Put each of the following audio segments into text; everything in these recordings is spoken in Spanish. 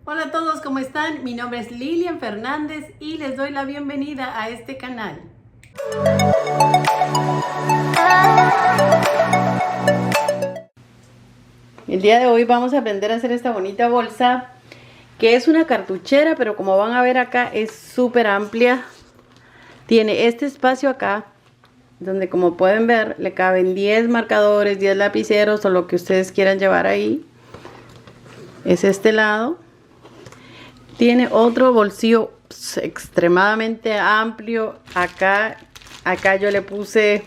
Hola a todos, ¿cómo están? Mi nombre es Lilian Fernández y les doy la bienvenida a este canal. El día de hoy vamos a aprender a hacer esta bonita bolsa que es una cartuchera, pero como van a ver acá es súper amplia. Tiene este espacio acá donde, como pueden ver, le caben 10 marcadores, 10 lapiceros o lo que ustedes quieran llevar ahí. Es este lado. Tiene otro bolsillo extremadamente amplio. Acá yo le puse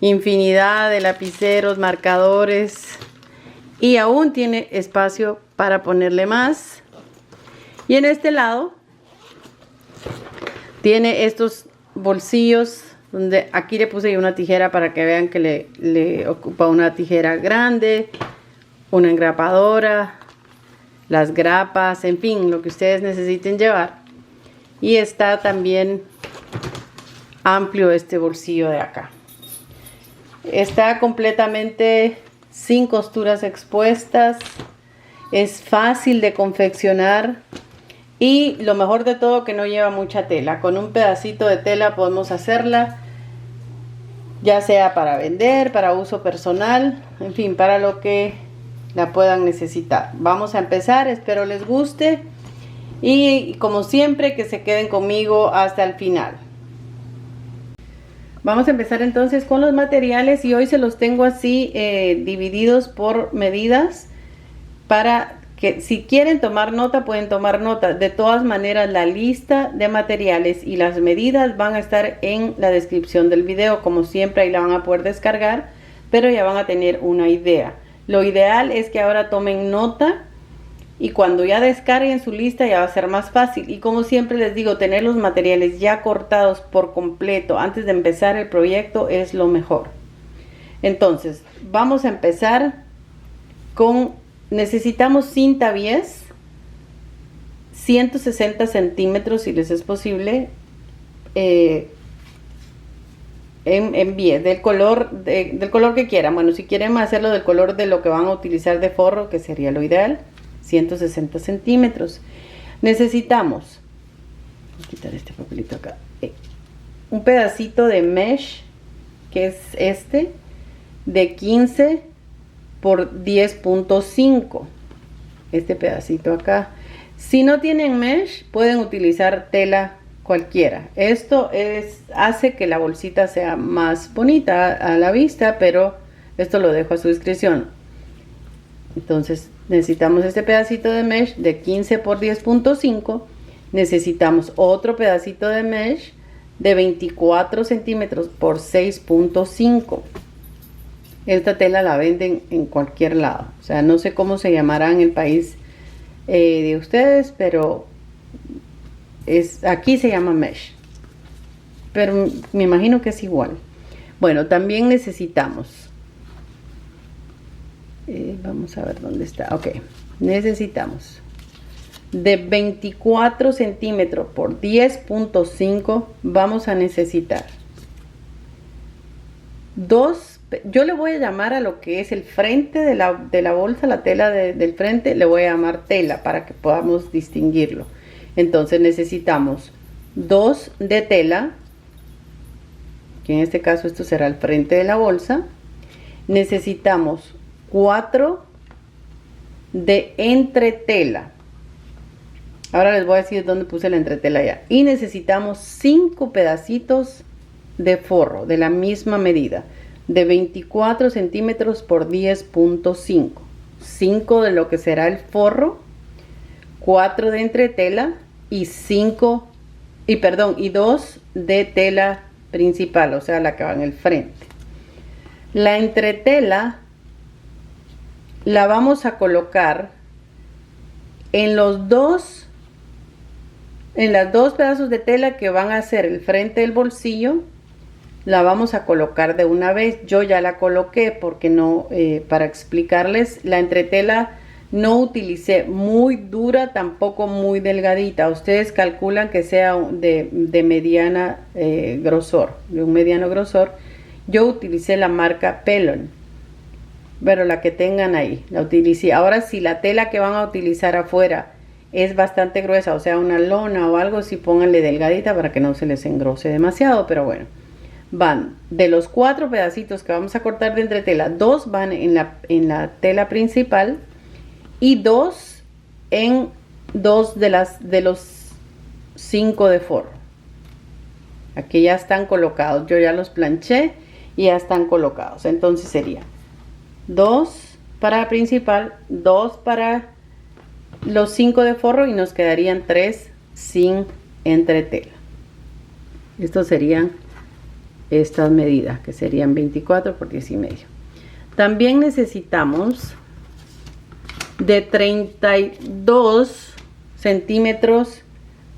infinidad de lapiceros, marcadores, y aún tiene espacio para ponerle más. Y en este lado tiene estos bolsillos donde aquí le puse una tijera para que vean que le ocupa una tijera grande, una engrapadora, las grapas, en fin, lo que ustedes necesiten llevar. Y está también amplio este bolsillo de acá. Está completamente sin costuras expuestas. Es fácil de confeccionar. Y lo mejor de todo, que no lleva mucha tela. Con un pedacito de tela podemos hacerla, ya sea para vender, para uso personal, en fin, para lo que la puedan necesitar. Vamos a empezar, espero les guste y como siempre que se queden conmigo hasta el final. Vamos a empezar entonces con los materiales y hoy se los tengo así divididos por medidas para que si quieren tomar nota pueden tomar nota. De todas maneras, la lista de materiales y las medidas van a estar en la descripción del video. Como siempre, ahí la van a poder descargar, pero ya van a tener una idea. Lo ideal es que ahora tomen nota y cuando ya descarguen su lista ya va a ser más fácil. Y como siempre les digo, tener los materiales ya cortados por completo antes de empezar el proyecto es lo mejor. Entonces, vamos a empezar con... Necesitamos cinta bies, 160 centímetros si les es posible, en bies, del color que quieran. Bueno, si quieren hacerlo del color de lo que van a utilizar de forro, que sería lo ideal, 160 centímetros. Necesitamos, voy a quitar este papelito acá, un pedacito de mesh, que es este, de 15 por 10.5, este pedacito acá. Si no tienen mesh, pueden utilizar tela cualquiera. Esto hace que la bolsita sea más bonita a la vista, pero esto lo dejo a su discreción. Entonces necesitamos este pedacito de mesh de 15 por 10.5. Necesitamos otro pedacito de mesh de 24 centímetros por 6.5. Esta tela la venden en cualquier lado. O sea, no sé cómo se llamará en el país de ustedes, pero aquí se llama mesh. Pero me imagino que es igual. Bueno, también necesitamos... vamos a ver dónde está. Ok, necesitamos de 24 centímetros por 10.5. Vamos a necesitar yo le voy a llamar a lo que es el frente de la bolsa, la tela del frente, le voy a llamar tela para que podamos distinguirlo. Entonces necesitamos 2 de tela, que en este caso esto será el frente de la bolsa. Necesitamos 4 de entretela. Ahora les voy a decir dónde puse la entretela ya. Y necesitamos 5 pedacitos de forro de la misma medida, de 24 centímetros por 10.5. 5 de lo que será el forro, 4 de entretela y 2 de tela principal, o sea, la que va en el frente. La entretela la vamos a colocar en las dos pedazos de tela que van a ser el frente del bolsillo. La vamos a colocar de una vez. Yo ya la coloqué porque no, para explicarles, la entretela no utilicé muy dura, tampoco muy delgadita. Ustedes calculan que sea de mediana grosor, de un mediano grosor. Yo utilicé la marca Pellon, pero la que tengan ahí, la utilicé. Ahora, si la tela que van a utilizar afuera es bastante gruesa, o sea, una lona o algo, sí pónganle delgadita para que no se les engrose demasiado, pero bueno. Van de los 4 pedacitos que vamos a cortar de entretela, 2 van en la tela principal y 2 en 2 de los 5 de forro. Aquí ya están colocados, yo ya los planché y ya están colocados. Entonces sería 2 para la principal, 2 para los 5 de forro y nos quedarían 3 sin entretela. Estos serían estas medidas, que serían 24 por 10 y medio. También necesitamos de 32 centímetros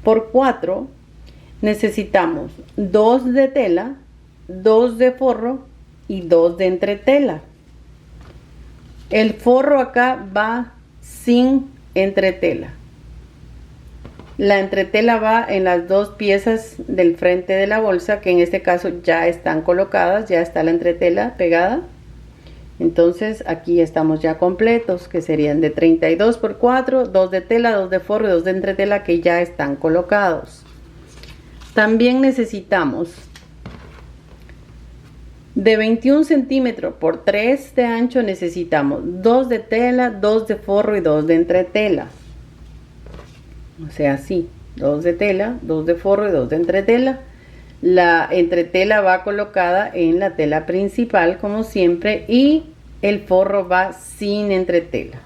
por 4. Necesitamos 2 de tela, 2 de forro y 2 de entretela. El forro acá va sin entretela. La entretela va en las 2 piezas del frente de la bolsa, que en este caso ya están colocadas, ya está la entretela pegada. Entonces aquí estamos ya completos, que serían de 32 por 4, 2 de tela, 2 de forro y 2 de entretela que ya están colocados. También necesitamos de 21 centímetros por 3 de ancho, necesitamos 2 de tela, 2 de forro y 2 de entretela. O sea, así, 2 de tela, 2 de forro y 2 de entretela. La entretela va colocada en la tela principal como siempre y el forro va sin entretela.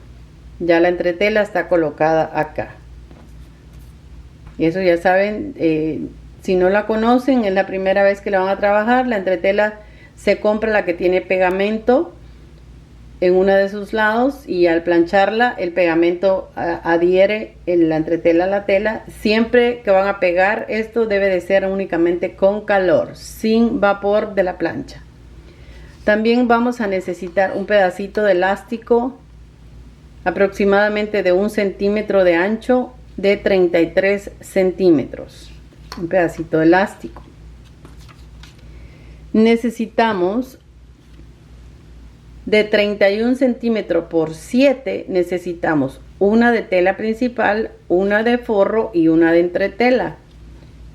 Ya la entretela está colocada acá. Y eso ya saben, si no la conocen, es la primera vez que la van a trabajar. La entretela se compra la que tiene pegamento en uno de sus lados y al plancharla el pegamento adhiere en la entretela a la tela. Siempre que van a pegar esto debe de ser únicamente con calor, sin vapor de la plancha. También vamos a necesitar un pedacito de elástico aproximadamente de 1 centímetro de ancho, de 33 centímetros. Un pedacito de elástico. Necesitamos de 31 centímetros por 7, necesitamos una de tela principal, una de forro y una de entretela.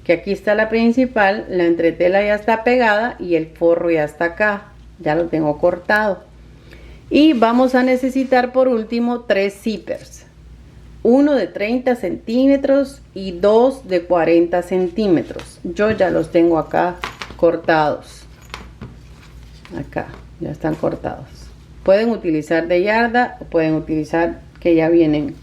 Que aquí está la principal, la entretela ya está pegada y el forro ya está acá, ya lo tengo cortado. Y vamos a necesitar por último 3 zippers, uno de 30 centímetros y 2 de 40 centímetros. Yo ya los tengo acá cortados, acá ya están cortados. Pueden utilizar de yarda o pueden utilizar que ya vienen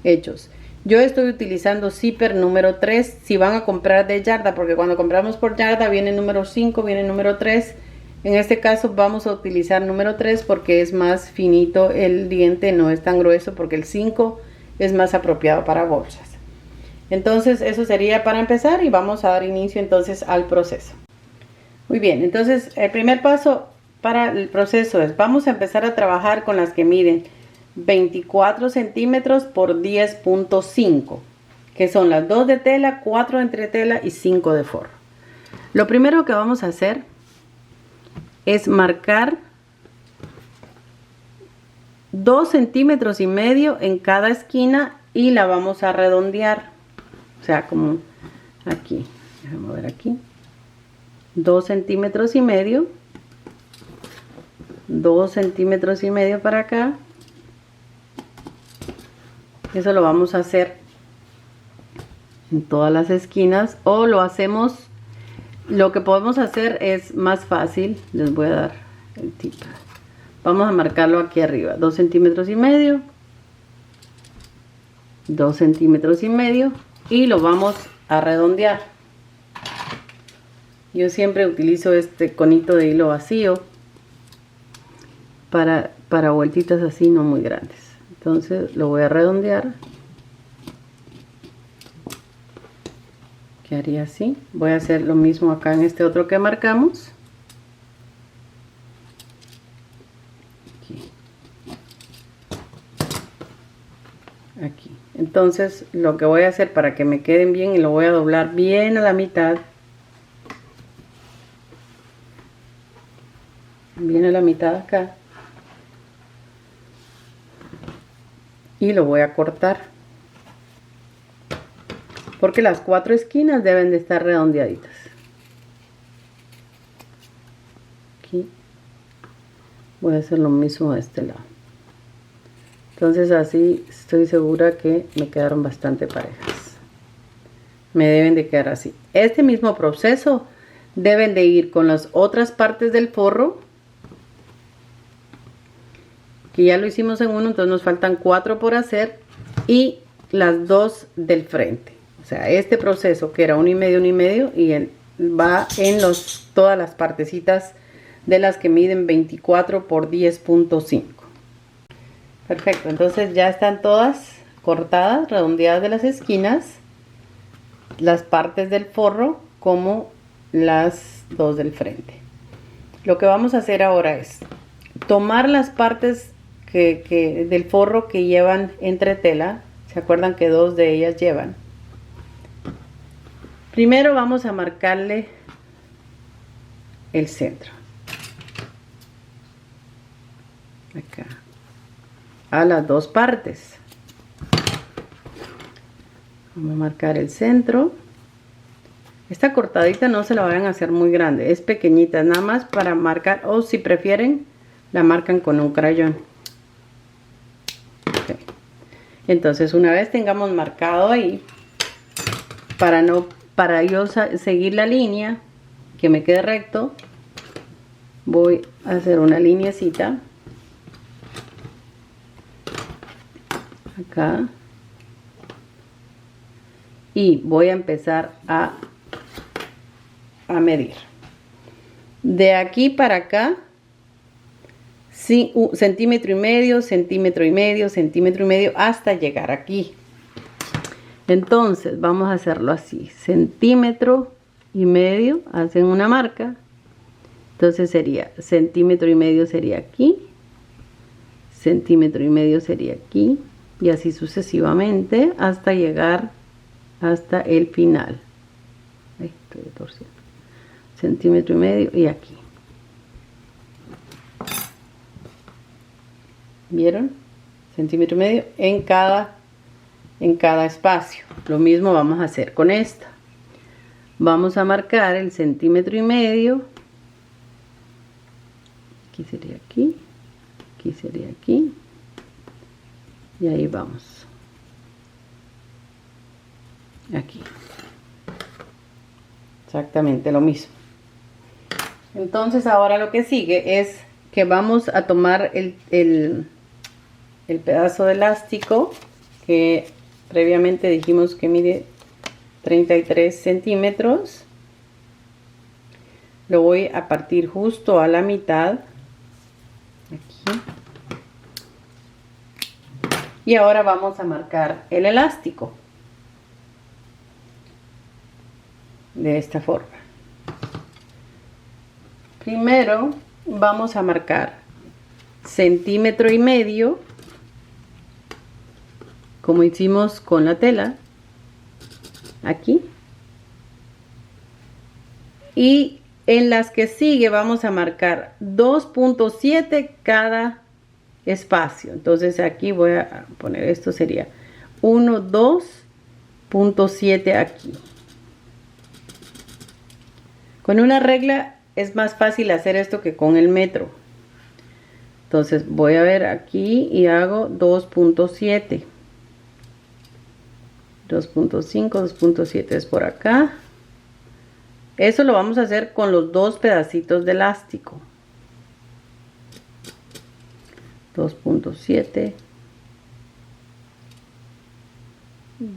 hechos. Yo estoy utilizando zipper número 3. Si van a comprar de yarda, porque cuando compramos por yarda viene número 5, viene número 3. En este caso vamos a utilizar número 3 porque es más finito el diente, no es tan grueso, porque el 5 es más apropiado para bolsas. Entonces eso sería para empezar y vamos a dar inicio entonces al proceso. Muy bien, entonces el primer paso para el proceso es, vamos a empezar a trabajar con las que miden 24 centímetros por 10.5, que son las 2 de tela, 4 de entretela y 5 de forro. Lo primero que vamos a hacer es marcar 2 centímetros y medio en cada esquina y la vamos a redondear, o sea, como aquí, déjame ver aquí, 2 centímetros y medio, 2 centímetros y medio para acá. Eso lo vamos a hacer en todas las esquinas, o lo hacemos, lo que podemos hacer es más fácil, les voy a dar el tip. Vamos a marcarlo aquí arriba, 2 centímetros y medio, 2 centímetros y medio, y lo vamos a redondear. Yo siempre utilizo este conito de hilo vacío para vueltitas así, no muy grandes. Entonces lo voy a redondear. Quedaría así. Voy a hacer lo mismo acá en este otro que marcamos. Aquí. Entonces lo que voy a hacer para que me queden bien, y lo voy a doblar bien a la mitad. Bien a la mitad acá. Y lo voy a cortar. porque las 4 esquinas deben de estar redondeaditas. Aquí voy a hacer lo mismo de este lado. Entonces así estoy segura que me quedaron bastante parejas. Me deben de quedar así. Este mismo proceso deben de ir con las otras partes del forro, que ya lo hicimos en uno, entonces nos faltan 4 por hacer, y las 2 del frente. O sea, este proceso que era 1 y medio y va en todas las partecitas de las que miden 24 por 10.5. Perfecto, entonces ya están todas cortadas, redondeadas de las esquinas, las partes del forro como las 2 del frente. Lo que vamos a hacer ahora es tomar las partes del forro que llevan entretela. ¿Se acuerdan que 2 de ellas llevan? Primero vamos a marcarle el centro. Acá. A las 2 partes. Vamos a marcar el centro. Esta cortadita no se la vayan a hacer muy grande, es pequeñita, nada más para marcar, o si prefieren, la marcan con un crayón. Okay. Entonces, una vez tengamos marcado ahí, para yo seguir la línea, que me quede recto, voy a hacer una lineecita acá y voy a empezar a medir de aquí para acá, sí, centímetro y medio, centímetro y medio, centímetro y medio, hasta llegar aquí. Entonces vamos a hacerlo así, centímetro y medio, hacen una marca, entonces sería centímetro y medio sería aquí, centímetro y medio sería aquí, y así sucesivamente hasta llegar hasta el final. Ahí estoy torciendo. Centímetro y medio y aquí. ¿Vieron? Centímetro y medio en cada espacio. Lo mismo vamos a hacer con esta. Vamos a marcar el centímetro y medio. Aquí sería aquí. Aquí sería aquí. Y ahí vamos. Aquí. Exactamente lo mismo. Entonces ahora lo que sigue es que vamos a tomar el pedazo de elástico que previamente dijimos que mide 33 centímetros. Lo voy a partir justo a la mitad. Aquí. Y ahora vamos a marcar el elástico. De esta forma. Primero vamos a marcar centímetro y medio, como hicimos con la tela, aquí, y en las que sigue vamos a marcar 2.7 cada espacio. Entonces aquí voy a poner, esto sería 2.7 aquí. Con una regla es más fácil hacer esto que con el metro. Entonces voy a ver aquí y hago 2.7. 2.5, 2.7 es por acá. Eso lo vamos a hacer con los 2 pedacitos de elástico. 2.7.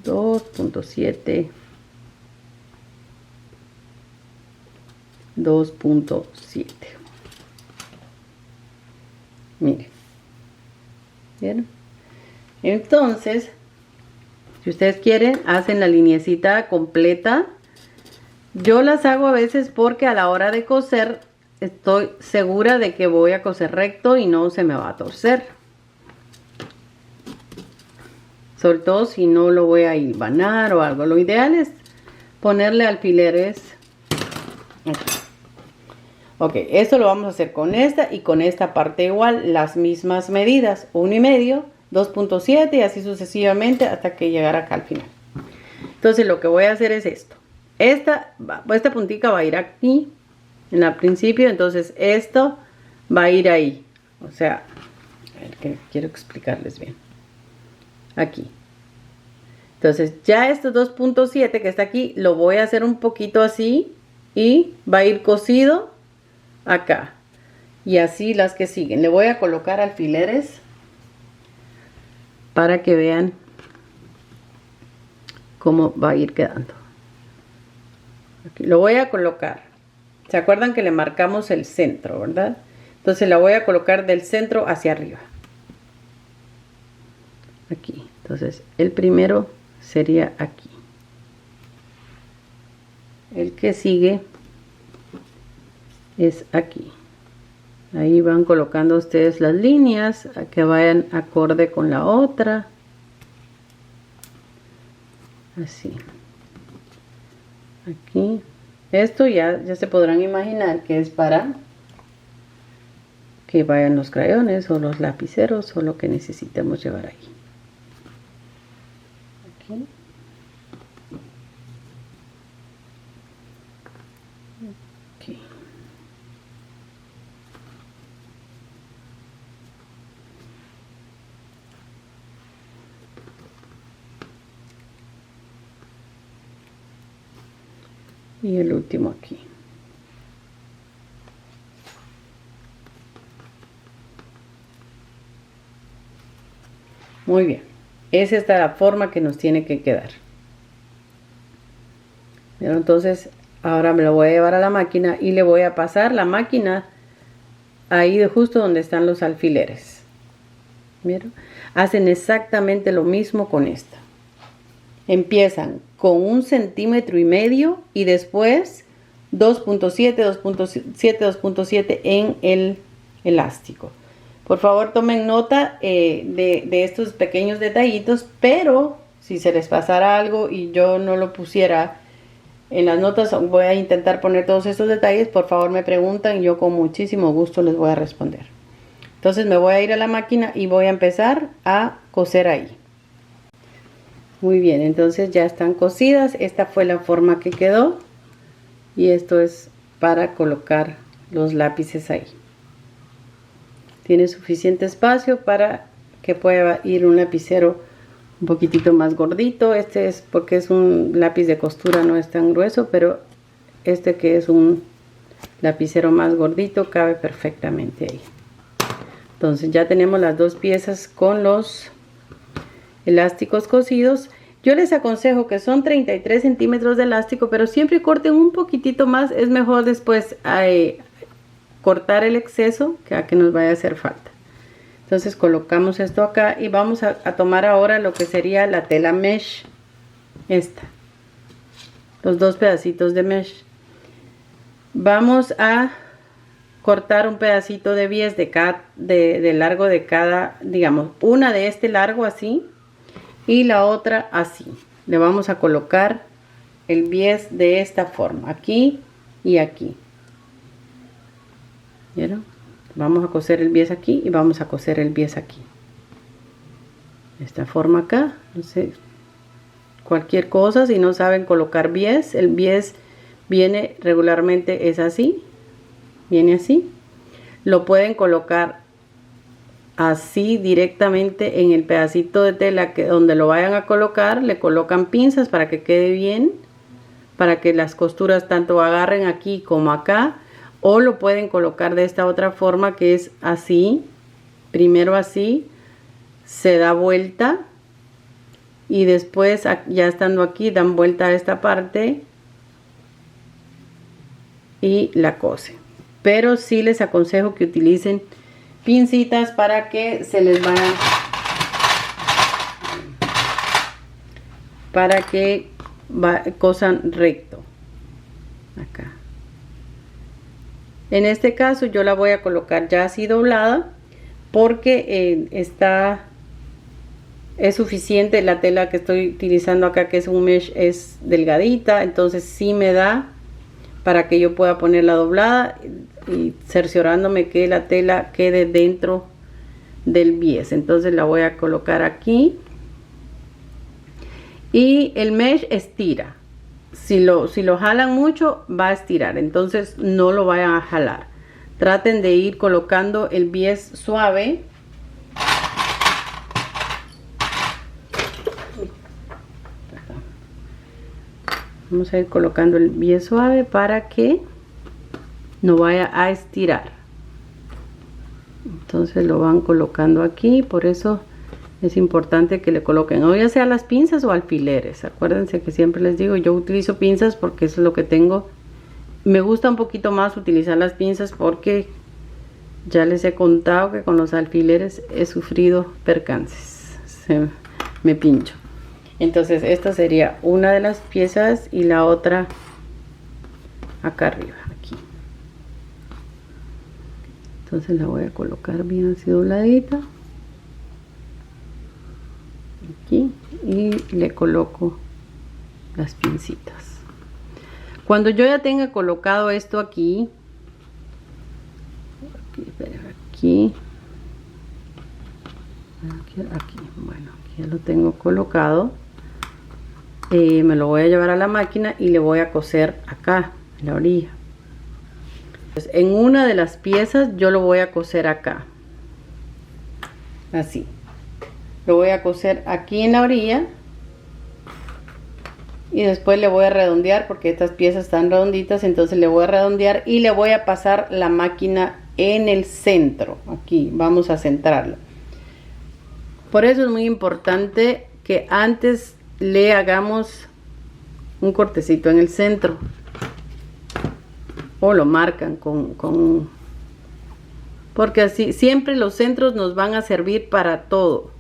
2.7. 2.7. Miren. ¿Vieron? Entonces, si ustedes quieren, hacen la lineecita completa. Yo las hago a veces porque a la hora de coser estoy segura de que voy a coser recto y no se me va a torcer. Sobre todo si no lo voy a hilvanar o algo. Lo ideal es ponerle alfileres aquí. Ok, esto lo vamos a hacer con esta y con esta parte igual, las mismas medidas, 1,5, 2.7 y así sucesivamente hasta que llegar acá al final. Entonces lo que voy a hacer es esto. Esta puntica va a ir aquí en el principio, entonces esto va a ir ahí. O sea, a ver, que quiero explicarles bien. Aquí. Entonces ya estos 2.7 que está aquí, lo voy a hacer un poquito así y va a ir cosido acá. Y así las que siguen. Le voy a colocar alfileres para que vean cómo va a ir quedando. Aquí lo voy a colocar. ¿Se acuerdan que le marcamos el centro, verdad? Entonces la voy a colocar del centro hacia arriba. Aquí. Entonces el primero sería aquí. El que sigue es aquí. Ahí van colocando ustedes las líneas a que vayan acorde con la otra. Así. Aquí. Esto ya se podrán imaginar que es para que vayan los crayones o los lapiceros o lo que necesitemos llevar ahí. Aquí. Aquí. Y el último aquí. Muy bien. Esa es la forma que nos tiene que quedar. Pero entonces ahora me lo voy a llevar a la máquina y le voy a pasar la máquina ahí justo donde están los alfileres. ¿Vieron? Hacen exactamente lo mismo con esta. Empiezan con 1,5 centímetros y después 2.7, 2.7, 2.7 en el elástico. Por favor tomen nota de estos pequeños detallitos, pero si se les pasara algo y yo no lo pusiera en las notas, voy a intentar poner todos estos detalles. Por favor me preguntan y yo con muchísimo gusto les voy a responder. Entonces me voy a ir a la máquina y voy a empezar a coser ahí. Muy bien, entonces ya están cosidas. Esta fue la forma que quedó. Y esto es para colocar los lápices ahí. Tiene suficiente espacio para que pueda ir un lapicero un poquitito más gordito. Este es porque es un lápiz de costura, no es tan grueso, pero este que es un lapicero más gordito cabe perfectamente ahí. Entonces ya tenemos las dos piezas con los elásticos cosidos. Yo les aconsejo que son 33 centímetros de elástico, pero siempre corten un poquitito más. Es mejor después cortar el exceso que a que nos vaya a hacer falta. Entonces colocamos esto acá y vamos a tomar ahora lo que sería la tela mesh. Esta. Los dos pedacitos de mesh. Vamos a cortar un pedacito de bies de largo de cada, digamos, una de este largo así y la otra así. Le vamos a colocar el bies de esta forma, aquí y aquí. ¿Vieron? Vamos a coser el bies aquí y vamos a coser el bies aquí. De esta forma acá, no sé, cualquier cosa, si no saben colocar bies, el bies viene regularmente, es así, viene así. Lo pueden colocar así directamente en el pedacito de tela que donde lo vayan a colocar, le colocan pinzas para que quede bien, para que las costuras tanto agarren aquí como acá, o lo pueden colocar de esta otra forma que es así, primero así, se da vuelta y después ya estando aquí dan vuelta a esta parte y la cose. Pero sí les aconsejo que utilicen pincitas para que se les vayan, para que cosan recto acá. En este caso yo la voy a colocar ya así doblada porque es suficiente. La tela que estoy utilizando acá, que es un mesh, es delgadita, entonces sí me da para que yo pueda ponerla doblada y cerciorándome que la tela quede dentro del bies. Entonces la voy a colocar aquí Y el mesh estira. Si lo jalan mucho, va a estirar. Entonces no lo vayan a jalar. Traten de ir colocando el bies suave. Vamos a ir colocando el bies suave para que no vaya a estirar. Entonces lo van colocando aquí. Por eso es importante que le coloquen, o ya sea las pinzas o alfileres. Acuérdense que siempre les digo, yo utilizo pinzas porque eso es lo que tengo. Me gusta un poquito más utilizar las pinzas porque ya les he contado que con los alfileres he sufrido percances. Me pincho. Entonces esta sería una de las piezas y la otra acá arriba, aquí. Entonces la voy a colocar bien así dobladita. Aquí, y le coloco las pincitas. Cuando yo ya tenga colocado esto aquí, aquí, bueno, aquí ya lo tengo colocado. Me lo voy a llevar a la máquina y le voy a coser acá en la orilla. Entonces, en una de las piezas yo lo voy a coser acá, así. Lo voy a coser aquí en la orilla y después le voy a redondear porque estas piezas están redonditas. Entonces le voy a redondear y le voy a pasar la máquina en el centro. Aquí vamos a centrarlo. Por eso es muy importante que antes le hagamos un cortecito en el centro, o lo marcan porque así siempre los centros nos van a servir para todo.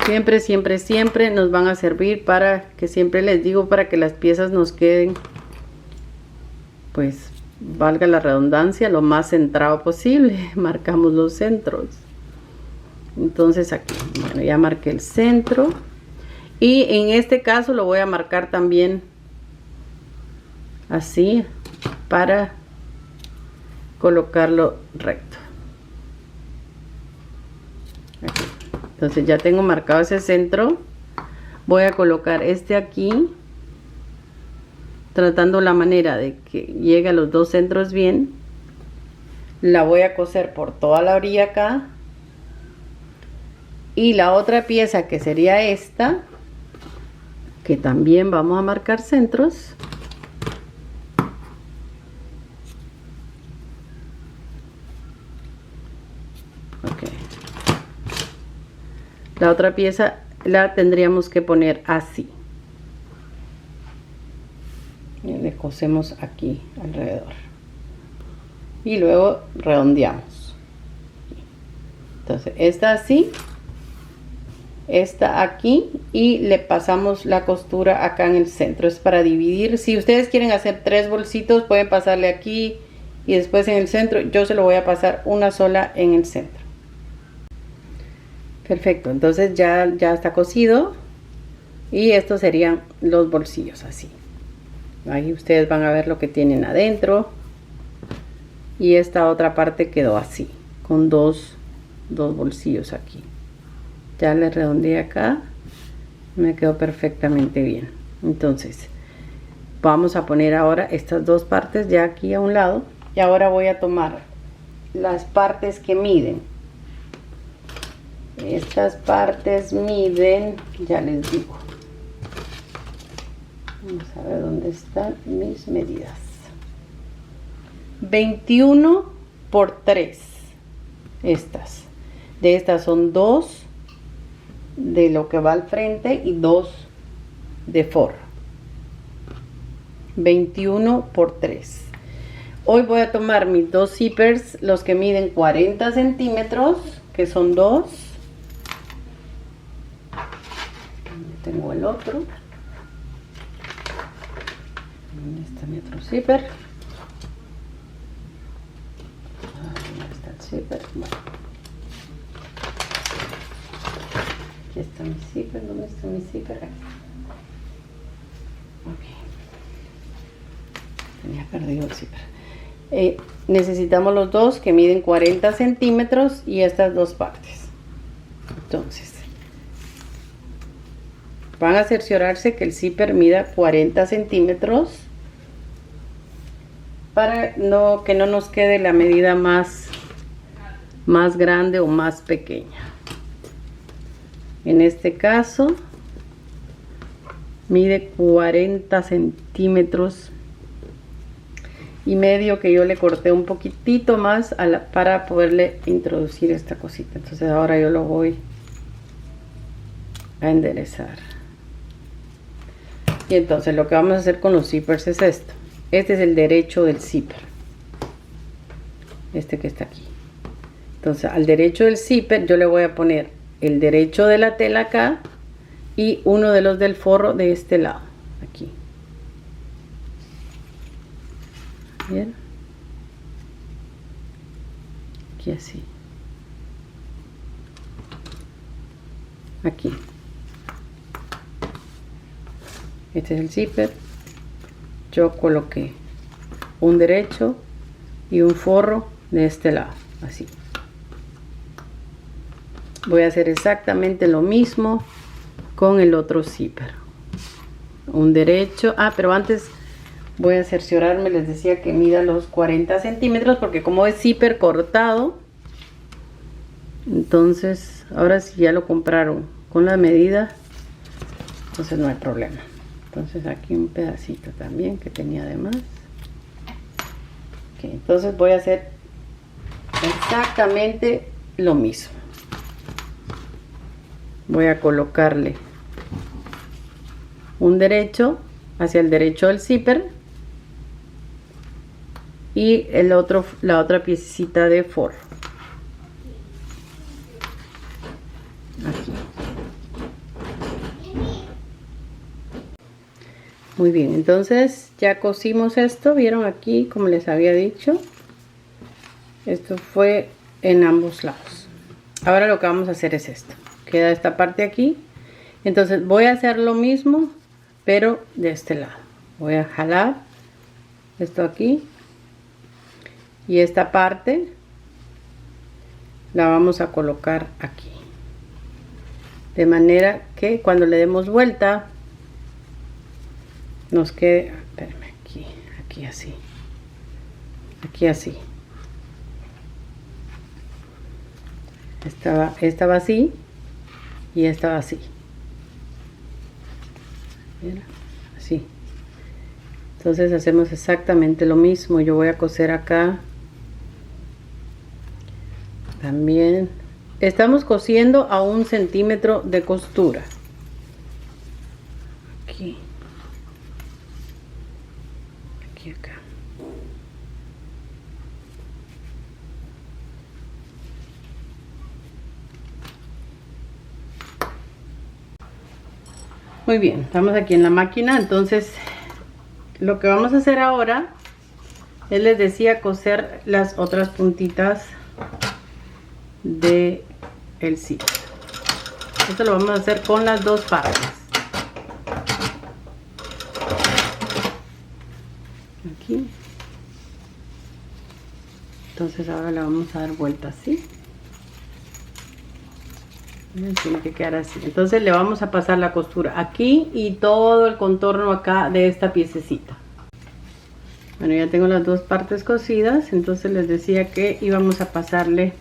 Siempre, siempre, siempre nos van a servir para que, siempre les digo, para que las piezas nos queden, pues valga la redundancia, lo más centrado posible. Marcamos los centros. Entonces aquí, bueno, ya marqué el centro. Y en este caso lo voy a marcar también así para colocarlo recto. Aquí. Entonces ya tengo marcado ese centro. Voy a colocar este aquí, tratando la manera de que llegue a los dos centros bien. La voy a coser por toda la orilla acá. Y la otra pieza, que sería esta, que también vamos a marcar centros, la otra pieza la tendríamos que poner así y le cosemos aquí alrededor y luego redondeamos. Entonces esta así, esta aquí, y le pasamos la costura acá en el centro. Es para dividir. Si ustedes quieren hacer 3 bolsitos, pueden pasarle aquí y después en el centro. Yo se lo voy a pasar una sola en el centro. Perfecto, entonces ya está cosido y estos serían los bolsillos así. Ahí ustedes van a ver lo que tienen adentro, y esta otra parte quedó así con dos bolsillos aquí. Ya le redondeé acá, me quedó perfectamente bien. Entonces vamos a poner ahora estas dos partes ya aquí a un lado, y ahora voy a tomar las partes que miden. Estas partes miden, ya les digo, vamos a ver dónde están mis medidas. 21 por 3. Estas, de estas son 2 de lo que va al frente y 2 de forro. 21 por 3. Hoy voy a tomar mis dos zippers, los que miden 40 centímetros, que son 2. Tengo el otro. ¿Dónde está mi otro zipper? ¿Dónde está el zipper? Bueno. Aquí está mi zipper. ¿Dónde está mi zipper? Aquí. Ok. Tenía perdido el zipper. Necesitamos los dos que miden 40 centímetros y estas dos partes. Entonces, van a cerciorarse que el zipper mida 40 centímetros para que no nos quede la medida más grande o más pequeña. En este caso mide 40 centímetros y medio, que yo le corté un poquitito más para poderle introducir esta cosita. Entonces ahora yo lo voy a enderezar. Y entonces lo que vamos a hacer con los zippers es esto. Este es el derecho del zipper, este que está aquí. Entonces al derecho del zipper yo le voy a poner el derecho de la tela acá y uno de los del forro de este lado, aquí. Bien, aquí así, aquí. Este es el zipper. Yo coloqué un derecho y un forro de este lado, así. Voy a hacer exactamente lo mismo con el otro zipper. Un derecho, pero antes voy a cerciorarme, les decía que mida los 40 centímetros, porque como es zipper cortado, entonces ahora si ya lo compraron con la medida, entonces no hay problema. Entonces aquí un pedacito también que tenía de más. Okay, entonces voy a hacer exactamente lo mismo. Voy a colocarle un derecho hacia el derecho del zipper y la otra piecita de forro aquí. Muy bien, entonces ya cosimos esto. Vieron aquí, como les había dicho, esto fue en ambos lados. Ahora lo que vamos a hacer es esto. Queda esta parte aquí. Entonces voy a hacer lo mismo, pero de este lado. Voy a jalar esto aquí y esta parte la vamos a colocar aquí, de manera que cuando le demos vuelta nos quede, espérame, aquí así, aquí así. Esta va así y esta va así. Mira, así. Entonces hacemos exactamente lo mismo. Yo voy a coser acá también. Estamos cosiendo a 1 centímetro de costura. Aquí. Aquí, acá. Muy bien, estamos aquí en la máquina. Entonces lo que vamos a hacer ahora es, les decía, coser las otras puntitas de el zipper. Esto lo vamos a hacer con las dos partes. Aquí. Entonces ahora le vamos a dar vuelta así. Tiene que quedar así. Entonces le vamos a pasar la costura aquí y todo el contorno acá de esta piececita. Bueno, ya tengo las dos partes cosidas. Entonces les decía que íbamos a pasarle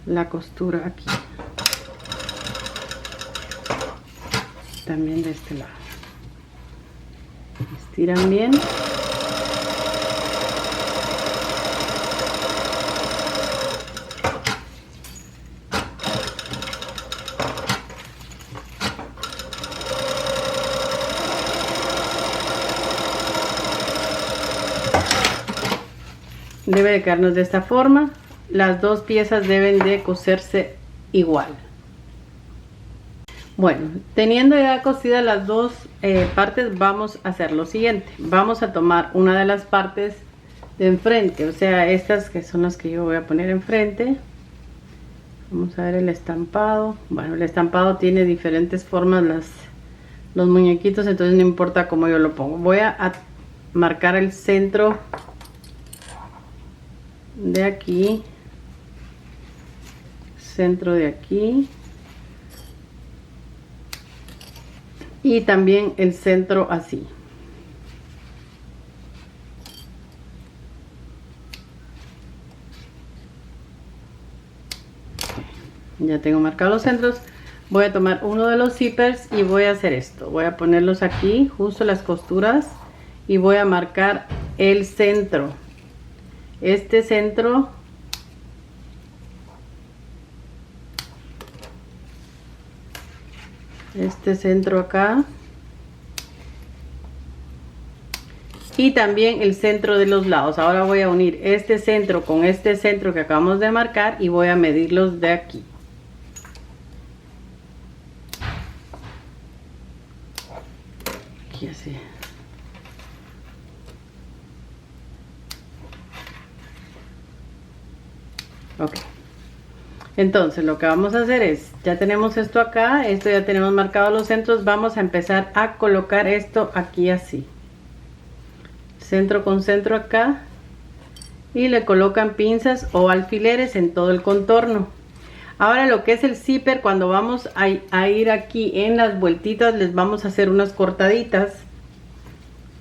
la costura aquí, también de este lado. Estiran bien. Debe de quedarnos de esta forma. Las dos piezas deben de coserse igual. Bueno, teniendo ya cosidas las dos partes, vamos a hacer lo siguiente. Vamos a tomar una de las partes de enfrente, o sea, estas que son las que yo voy a poner enfrente. Vamos a ver el estampado. Bueno, el estampado tiene diferentes formas los muñequitos, entonces no importa cómo yo lo pongo. Voy a marcar el centro de aquí, centro de aquí, y también el centro así. Ya tengo marcados los centros. Voy a tomar uno de los zippers y voy a hacer esto. Voy a ponerlos aquí, justo las costuras, y voy a marcar el centro. Este centro acá, y también el centro de los lados. Ahora voy a unir este centro con este centro que acabamos de marcar y voy a medirlos de aquí. Aquí así. Ok. Entonces lo que vamos a hacer es, ya tenemos esto acá, esto ya tenemos marcados los centros, vamos a empezar a colocar esto aquí así. Centro con centro acá, y le colocan pinzas o alfileres en todo el contorno. Ahora lo que es el zipper, cuando vamos a ir aquí en las vueltitas, les vamos a hacer unas cortaditas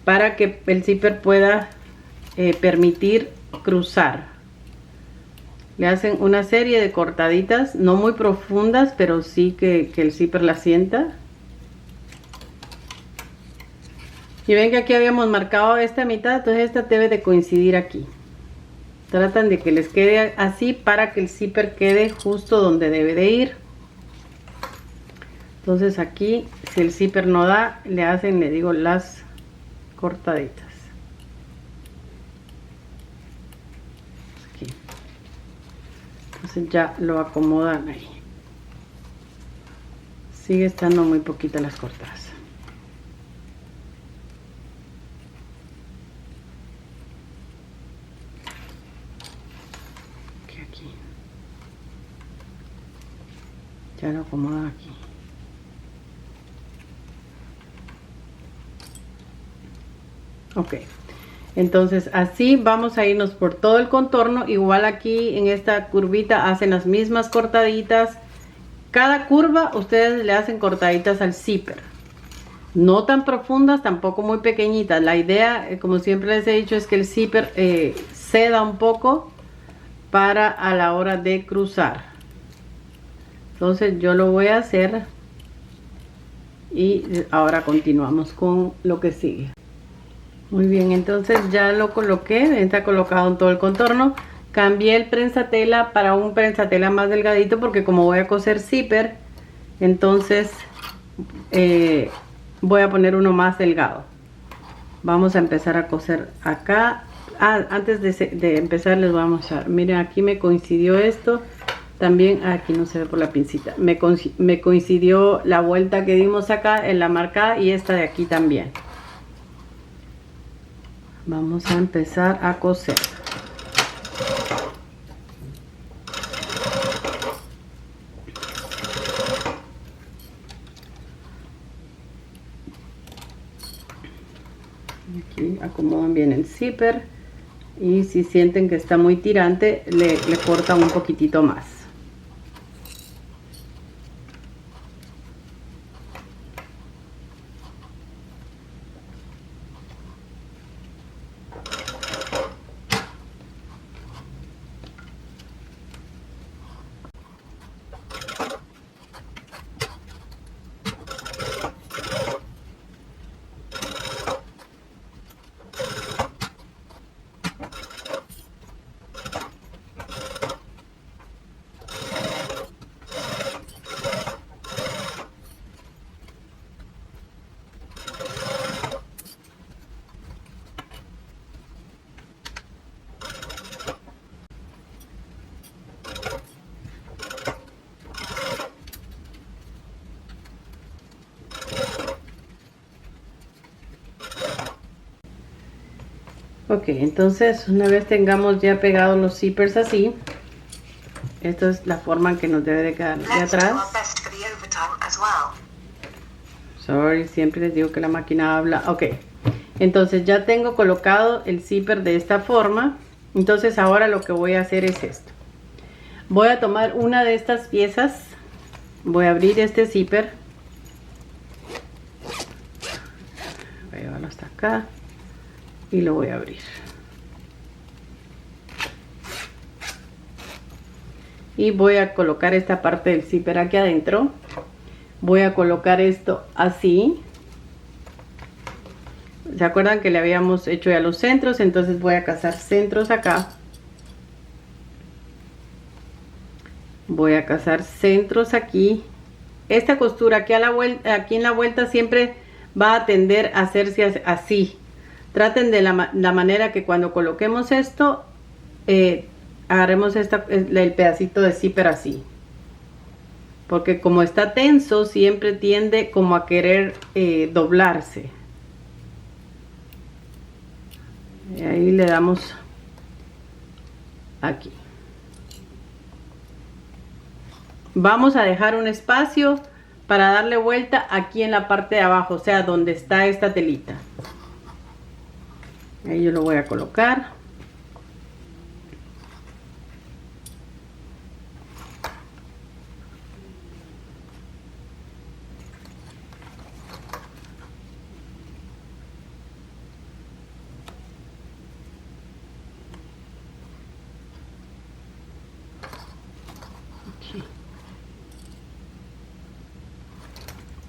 para que el zipper pueda permitir cruzar. Le hacen una serie de cortaditas, no muy profundas, pero sí que el zipper la sienta. Y ven que aquí habíamos marcado esta mitad, entonces esta debe de coincidir aquí. Tratan de que les quede así para que el zipper quede justo donde debe de ir. Entonces aquí, si el zipper no da, le hacen, le digo, las cortaditas. Aquí. Entonces ya lo acomodan ahí. Sigue estando muy poquitas las cortadas. Ya lo acomodo aquí. Ok, entonces así vamos a irnos por todo el contorno. Igual aquí en esta curvita hacen las mismas cortaditas. Cada curva ustedes le hacen cortaditas al zipper, no tan profundas, tampoco muy pequeñitas. La idea, como siempre les he dicho, es que el zipper ceda un poco para a la hora de cruzar. Entonces yo lo voy a hacer y ahora continuamos con lo que sigue. Muy bien, entonces ya lo coloqué, está colocado en todo el contorno. Cambié el prensatela para un prensatela más delgadito porque como voy a coser zipper, entonces voy a poner uno más delgado. Vamos a empezar a coser acá. Antes de empezar les voy a mostrar. Miren, aquí me coincidió esto. También aquí no se ve por la pincita. Me coincidió la vuelta que dimos acá en la marcada y esta de aquí también. Vamos a empezar a coser. Aquí acomodan bien el zipper y si sienten que está muy tirante le cortan un poquitito más. Ok, entonces una vez tengamos ya pegados los zippers así, esta es la forma en que nos debe de quedar de atrás. Sorry, siempre les digo que la máquina habla. Ok, entonces ya tengo colocado el zipper de esta forma. Entonces ahora lo que voy a hacer es esto. Voy a tomar una de estas piezas, voy a abrir este zipper voy a llevarlo hasta acá y lo voy a abrir. Y voy a colocar esta parte del zipper aquí adentro. Voy a colocar esto así. ¿Se acuerdan que le habíamos hecho ya los centros? Entonces voy a cazar centros acá. Voy a cazar centros aquí. Esta costura aquí, aquí en la vuelta siempre va a tender a hacerse así. Traten de la manera que cuando coloquemos esto, agarremos el pedacito de zipper así. Porque como está tenso, siempre tiende como a querer doblarse. Y ahí le damos aquí. Vamos a dejar un espacio para darle vuelta aquí en la parte de abajo, o sea, donde está esta telita. Ahí yo lo voy a colocar.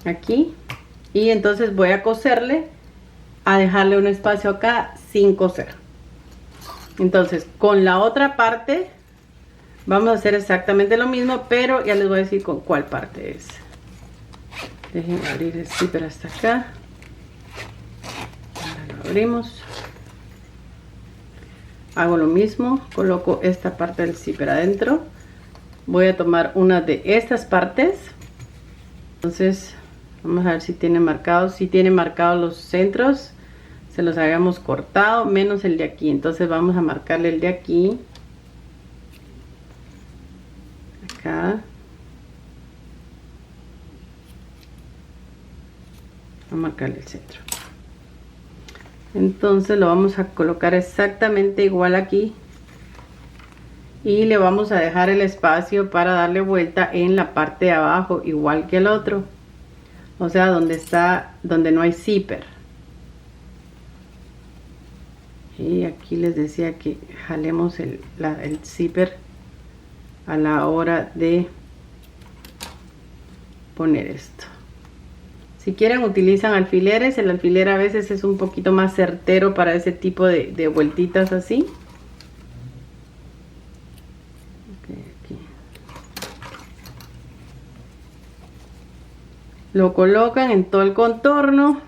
Aquí, y entonces voy a coserle, a dejarle un espacio acá sin coser. Entonces con la otra parte vamos a hacer exactamente lo mismo, pero ya les voy a decir con cuál parte es. Dejen abrir el zipper hasta acá. Ahora lo abrimos. Hago lo mismo, coloco esta parte del zipper adentro. Voy a tomar una de estas partes. Entonces vamos a ver si tiene marcados. Si tiene marcados los centros, se los habíamos cortado, menos el de aquí. Entonces vamos a marcarle el de aquí. Acá. A marcarle el centro. Entonces lo vamos a colocar exactamente igual aquí. Y le vamos a dejar el espacio para darle vuelta en la parte de abajo, igual que el otro. O sea, donde no hay zipper. Y aquí les decía que jalemos el zipper a la hora de poner esto. Si quieren utilizan alfileres. El alfiler a veces es un poquito más certero para ese tipo de vueltitas así. Aquí. Lo colocan en todo el contorno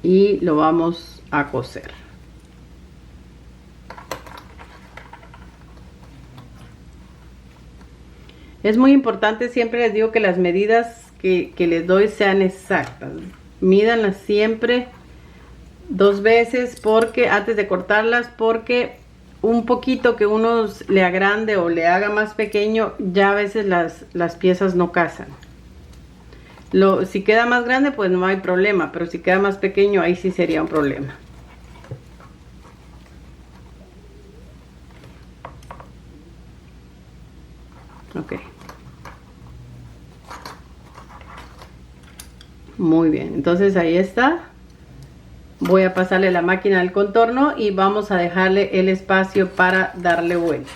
y lo vamos a coser. Es muy importante, siempre les digo que las medidas que les doy sean exactas. Mídanlas siempre 2 veces porque antes de cortarlas, porque un poquito que uno le agrande o le haga más pequeño, ya a veces las piezas no casan. Si queda más grande, pues no hay problema, pero si queda más pequeño, ahí sí sería un problema. Ok. Muy bien, entonces ahí está. Voy a pasarle la máquina al contorno y vamos a dejarle el espacio para darle vuelta.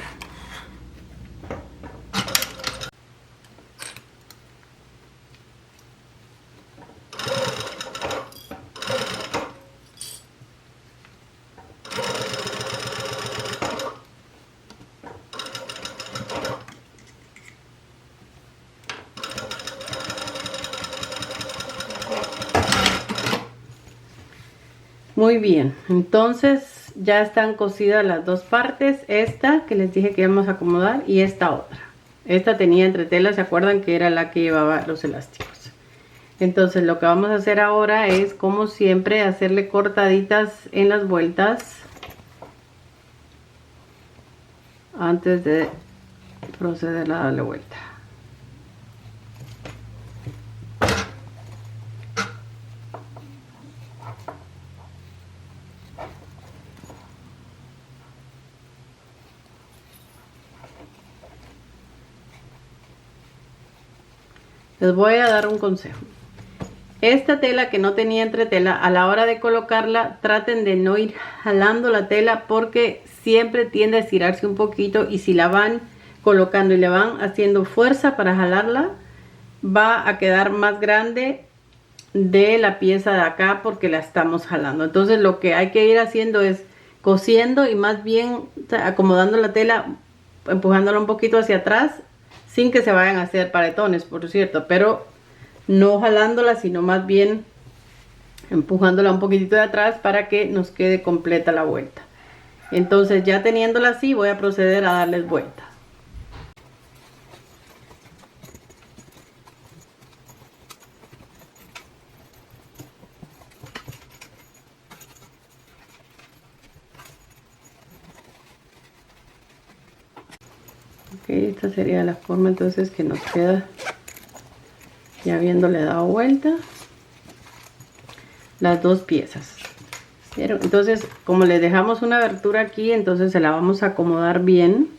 Muy bien, entonces ya están cosidas las dos partes, esta que les dije que íbamos a acomodar y esta otra. Esta tenía entretelas, ¿se acuerdan que era la que llevaba los elásticos? Entonces lo que vamos a hacer ahora es, como siempre, hacerle cortaditas en las vueltas antes de proceder a darle vuelta. Les voy a dar un consejo. esta tela que no tenía entretela, a la hora de colocarla, traten de no ir jalando la tela porque siempre tiende a estirarse un poquito, y si la van colocando y le van haciendo fuerza para jalarla, va a quedar más grande de la pieza de acá porque la estamos jalando. Entonces lo que hay que ir haciendo es cosiendo y más bien acomodando la tela, empujándola un poquito hacia atrás, sin que se vayan a hacer paletones, por cierto, pero no jalándola, sino más bien empujándola un poquitito de atrás para que nos quede completa la vuelta. Entonces, ya teniéndola así, voy a proceder a darles vuelta. Ok, esta sería la forma entonces que nos queda, ya habiéndole dado vuelta las dos piezas. ¿Vieron? Entonces, como le dejamos una abertura aquí, entonces se la vamos a acomodar bien.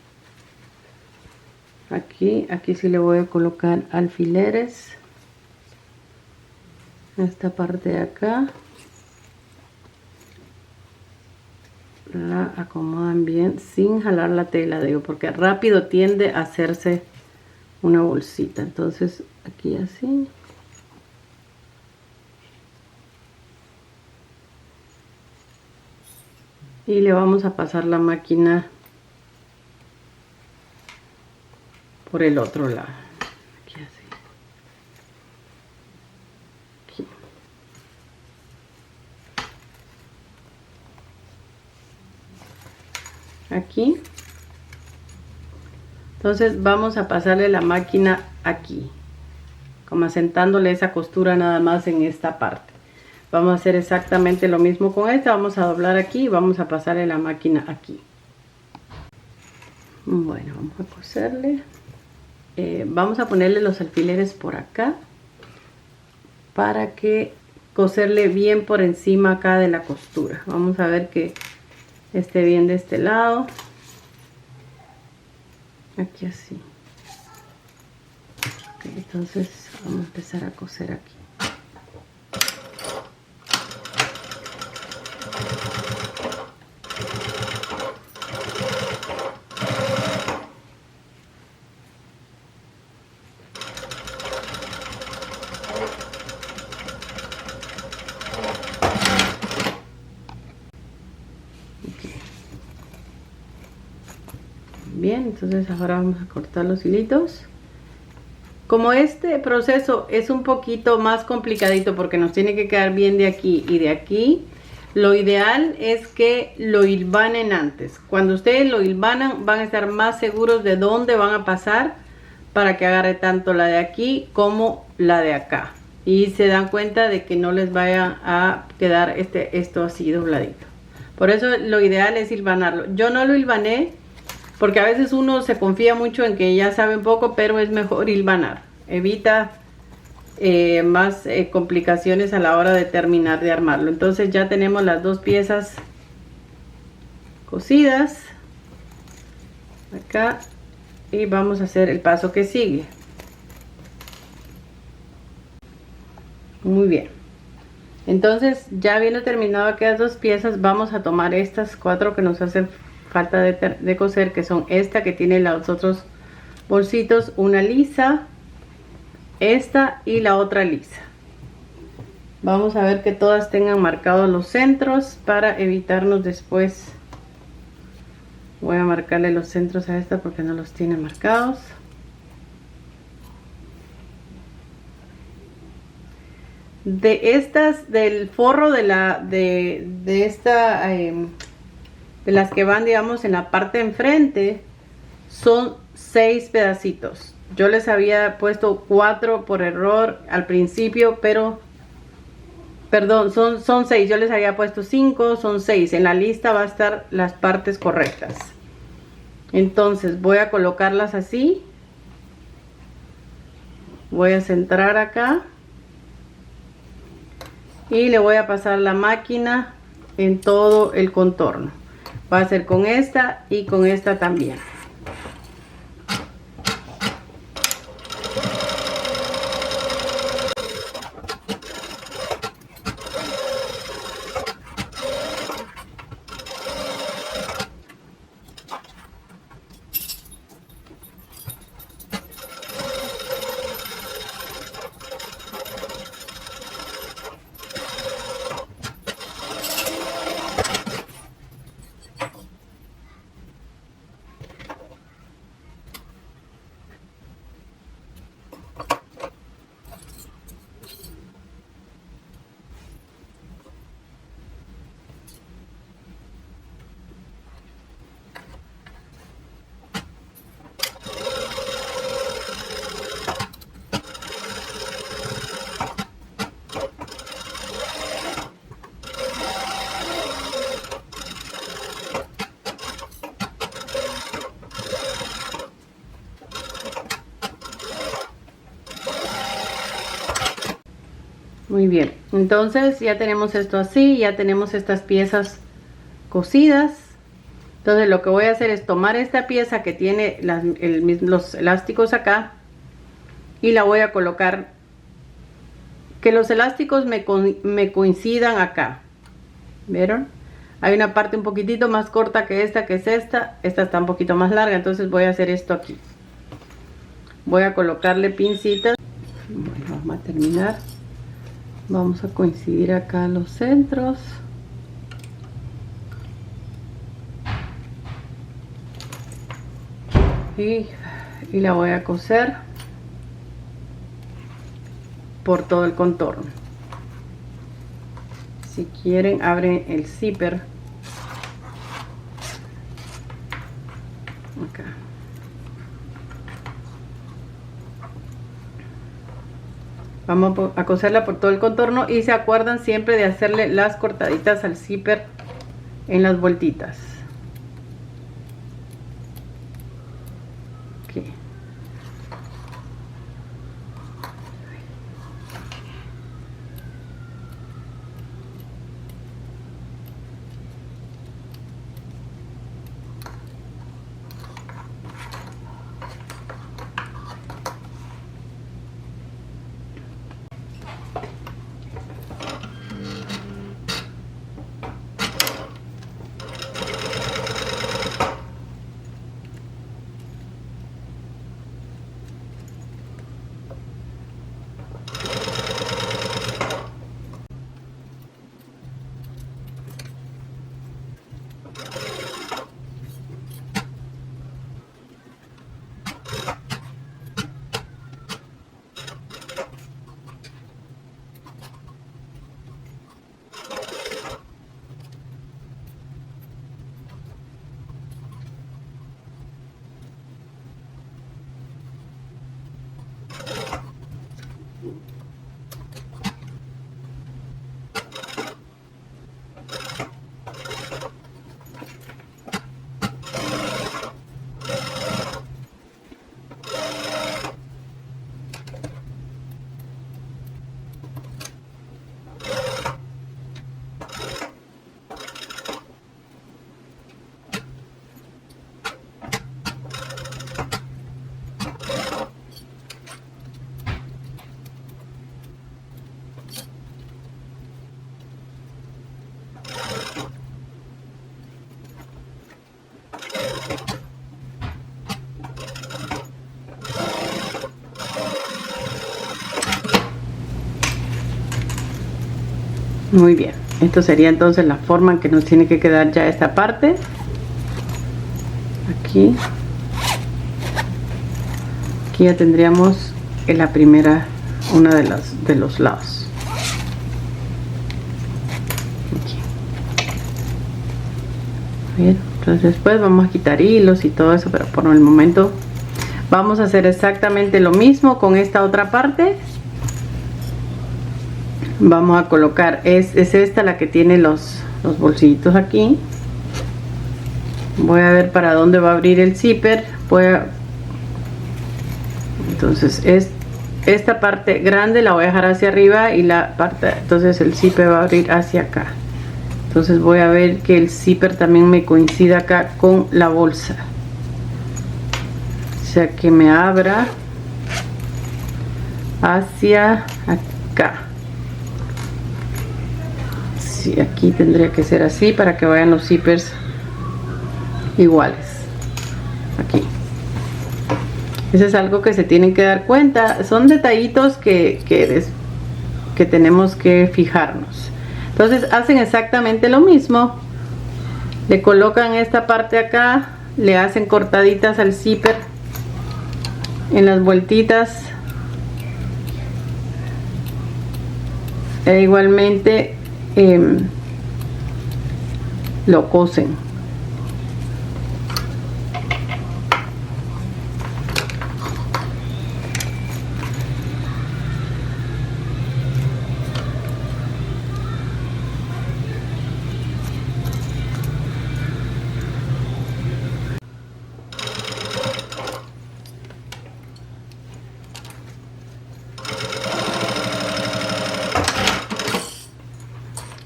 Aquí sí le voy a colocar alfileres a esta parte de acá. La acomodan bien sin jalar la tela, digo, porque rápido tiende a hacerse una bolsita. Entonces aquí así. Y le vamos a pasar la máquina por el otro lado. Aquí así. Aquí. Aquí. Entonces vamos a pasarle la máquina aquí, como asentándole esa costura nada más en esta parte. Vamos a hacer exactamente lo mismo con esta. Vamos a doblar aquí y vamos a pasarle la máquina aquí. Bueno, vamos a coserle. Vamos a ponerle los alfileres por acá para que coserle bien por encima acá de la costura. Vamos a ver que esté bien de este lado. Aquí así. Okay, entonces vamos a empezar a coser aquí. Bien, entonces ahora vamos a cortar los hilitos. Como este proceso es un poquito más complicadito porque nos tiene que quedar bien de aquí y de aquí, lo ideal es que lo hilvanen antes. Cuando ustedes lo hilvanan, van a estar más seguros de dónde van a pasar para que agarre tanto la de aquí como la de acá. Y se dan cuenta de que no les vaya a quedar esto así dobladito. Por eso lo ideal es hilvanarlo. Yo no lo hilvané porque a veces uno se confía mucho en que ya sabe un poco, pero es mejor hilvanar. Evita más complicaciones a la hora de terminar de armarlo. Entonces ya tenemos las dos piezas cosidas acá y vamos a hacer el paso que sigue. Muy bien. Entonces, ya habiendo terminado aquellas dos piezas, vamos a tomar estas cuatro que nos hacen falta de coser, que son esta que tiene los otros bolsitos, una lisa, esta y la otra lisa. Vamos a ver que todas tengan marcados los centros para evitarnos después. Voy a marcarle los centros a esta porque no los tiene marcados. De estas, del forro de las que van, digamos, en la parte de enfrente, son 6 pedacitos. Yo les había puesto 4 por error al principio, pero perdón, son 6. Yo les había puesto 5, son 6. En la lista va a estar las partes correctas. Entonces voy a colocarlas así. Voy a centrar acá y le voy a pasar la máquina en todo el contorno. Va a ser con esta y con esta también. Muy bien, entonces ya tenemos esto así, ya tenemos estas piezas cosidas. Entonces lo que voy a hacer es tomar esta pieza que tiene los elásticos acá y la voy a colocar, que los elásticos me coincidan acá. ¿Vieron? Hay una parte un poquitito más corta que esta es esta está un poquito más larga, entonces voy a hacer esto aquí. Voy a colocarle pincitas. Bueno, vamos a terminar. Vamos a coincidir acá los centros. Y la voy a coser por todo el contorno. Si quieren, abren el zipper acá. Vamos a coserla por todo el contorno y se acuerdan siempre de hacerle las cortaditas al zipper en las vueltitas. Okay. Muy bien, esto sería entonces la forma en que nos tiene que quedar ya esta parte. Aquí ya tendríamos en la primera, una de los lados. Aquí. Bien, entonces después vamos a quitar hilos y todo eso, pero por el momento vamos a hacer exactamente lo mismo con esta otra parte. Vamos a colocar, es esta la que tiene los bolsillitos aquí. Voy a ver para dónde va a abrir el zipper. Entonces esta parte grande la voy a dejar hacia arriba y la parte, entonces el zipper va a abrir hacia acá. Entonces voy a ver que el zipper también me coincida acá con la bolsa, o sea que me abra hacia acá. Sí, aquí tendría que ser así para que vayan los zippers iguales. Aquí. Eso es algo que se tienen que dar cuenta. Son detallitos que tenemos que fijarnos. Entonces hacen exactamente lo mismo. Le colocan esta parte acá, le hacen cortaditas al zipper en las vueltitas. E igualmente lo cosen.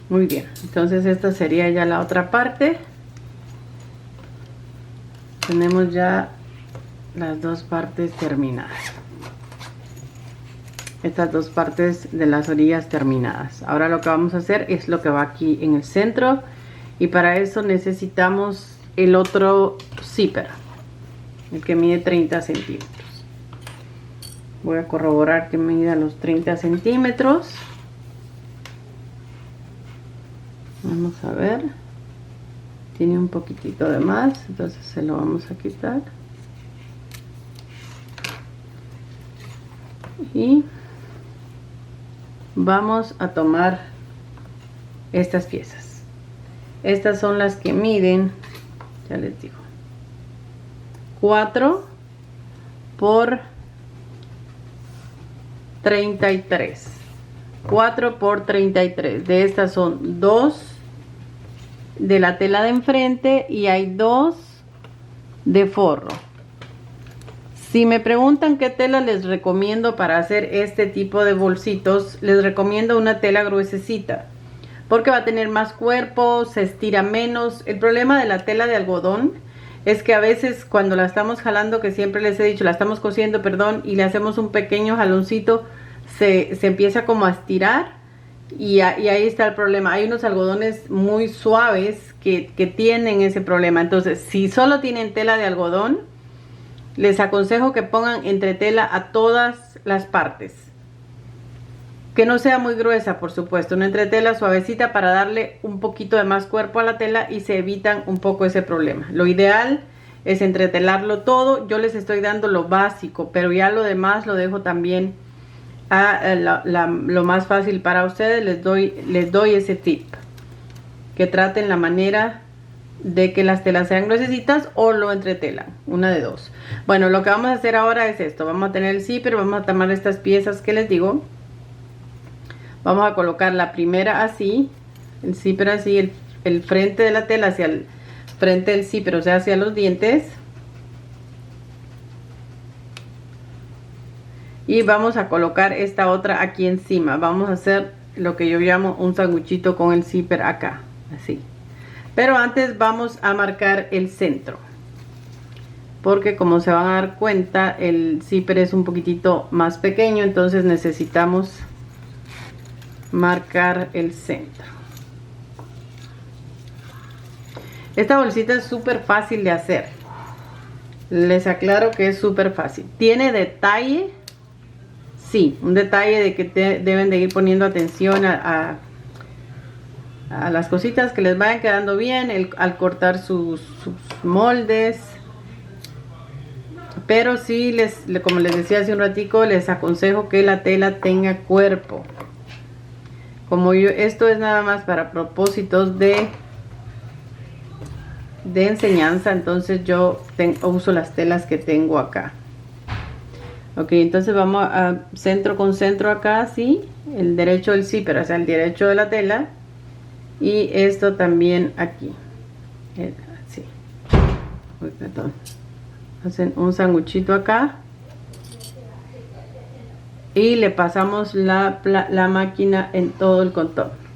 Muy bien, entonces esta sería ya la otra parte. Tenemos ya las dos partes terminadas. Estas dos partes de las orillas terminadas. Ahora lo que vamos a hacer es lo que va aquí en el centro, y para eso necesitamos el otro zipper, el que mide 30 centímetros. Voy a corroborar que mida los 30 centímetros. Vamos a ver, tiene un poquitito de más, entonces se lo vamos a quitar. Y vamos a tomar estas piezas. Estas son las que miden, ya les digo, 4 por 33. 4 por 33. De estas son 2 de la tela de enfrente y hay 2 de forro. Si me preguntan qué tela les recomiendo para hacer este tipo de bolsitos, les recomiendo una tela gruesecita, porque va a tener más cuerpo, se estira menos. El problema de la tela de algodón es que a veces cuando la estamos jalando, que siempre les he dicho, la estamos cosiendo, perdón, y le hacemos un pequeño jaloncito, se empieza como a estirar, y ahí está el problema. Hay unos algodones muy suaves que tienen ese problema. Entonces, si solo tienen tela de algodón, les aconsejo que pongan entretela a todas las partes. Que no sea muy gruesa, por supuesto, una entretela suavecita para darle un poquito de más cuerpo a la tela y se evitan un poco ese problema. Lo ideal es entretelarlo todo. Yo les estoy dando lo básico, pero ya lo demás lo dejo también a lo más fácil para ustedes. Les doy ese tip, que traten la manera de que las telas sean gruesecitas o lo entretelan, una de dos. Bueno, lo que vamos a hacer ahora es esto. Vamos a tener el zipper, vamos a tomar estas piezas que les digo. Vamos a colocar la primera así, el zipper así, el frente de la tela hacia el frente del zipper, o sea, hacia los dientes. Y vamos a colocar esta otra aquí encima. Vamos a hacer lo que yo llamo un sanguchito con el zipper acá, así. Pero antes vamos a marcar el centro, porque como se van a dar cuenta, el zipper es un poquitito más pequeño, entonces necesitamos marcar el centro. Esta bolsita es súper fácil de hacer, les aclaro que es súper fácil. Tiene detalle, sí, un detalle de que deben de ir poniendo atención a las cositas, que les vayan quedando bien al cortar sus moldes. Pero sí, como les decía hace un ratico, les aconsejo que la tela tenga cuerpo. Como esto es nada más para propósitos de enseñanza, entonces yo uso las telas que tengo acá. Ok, entonces vamos a centro con centro acá, así, el derecho del zipper, o sea, el derecho de la tela. Y esto también aquí, así. Uy, perdón. Hacen un sanguchito acá y le pasamos la máquina en todo el contorno.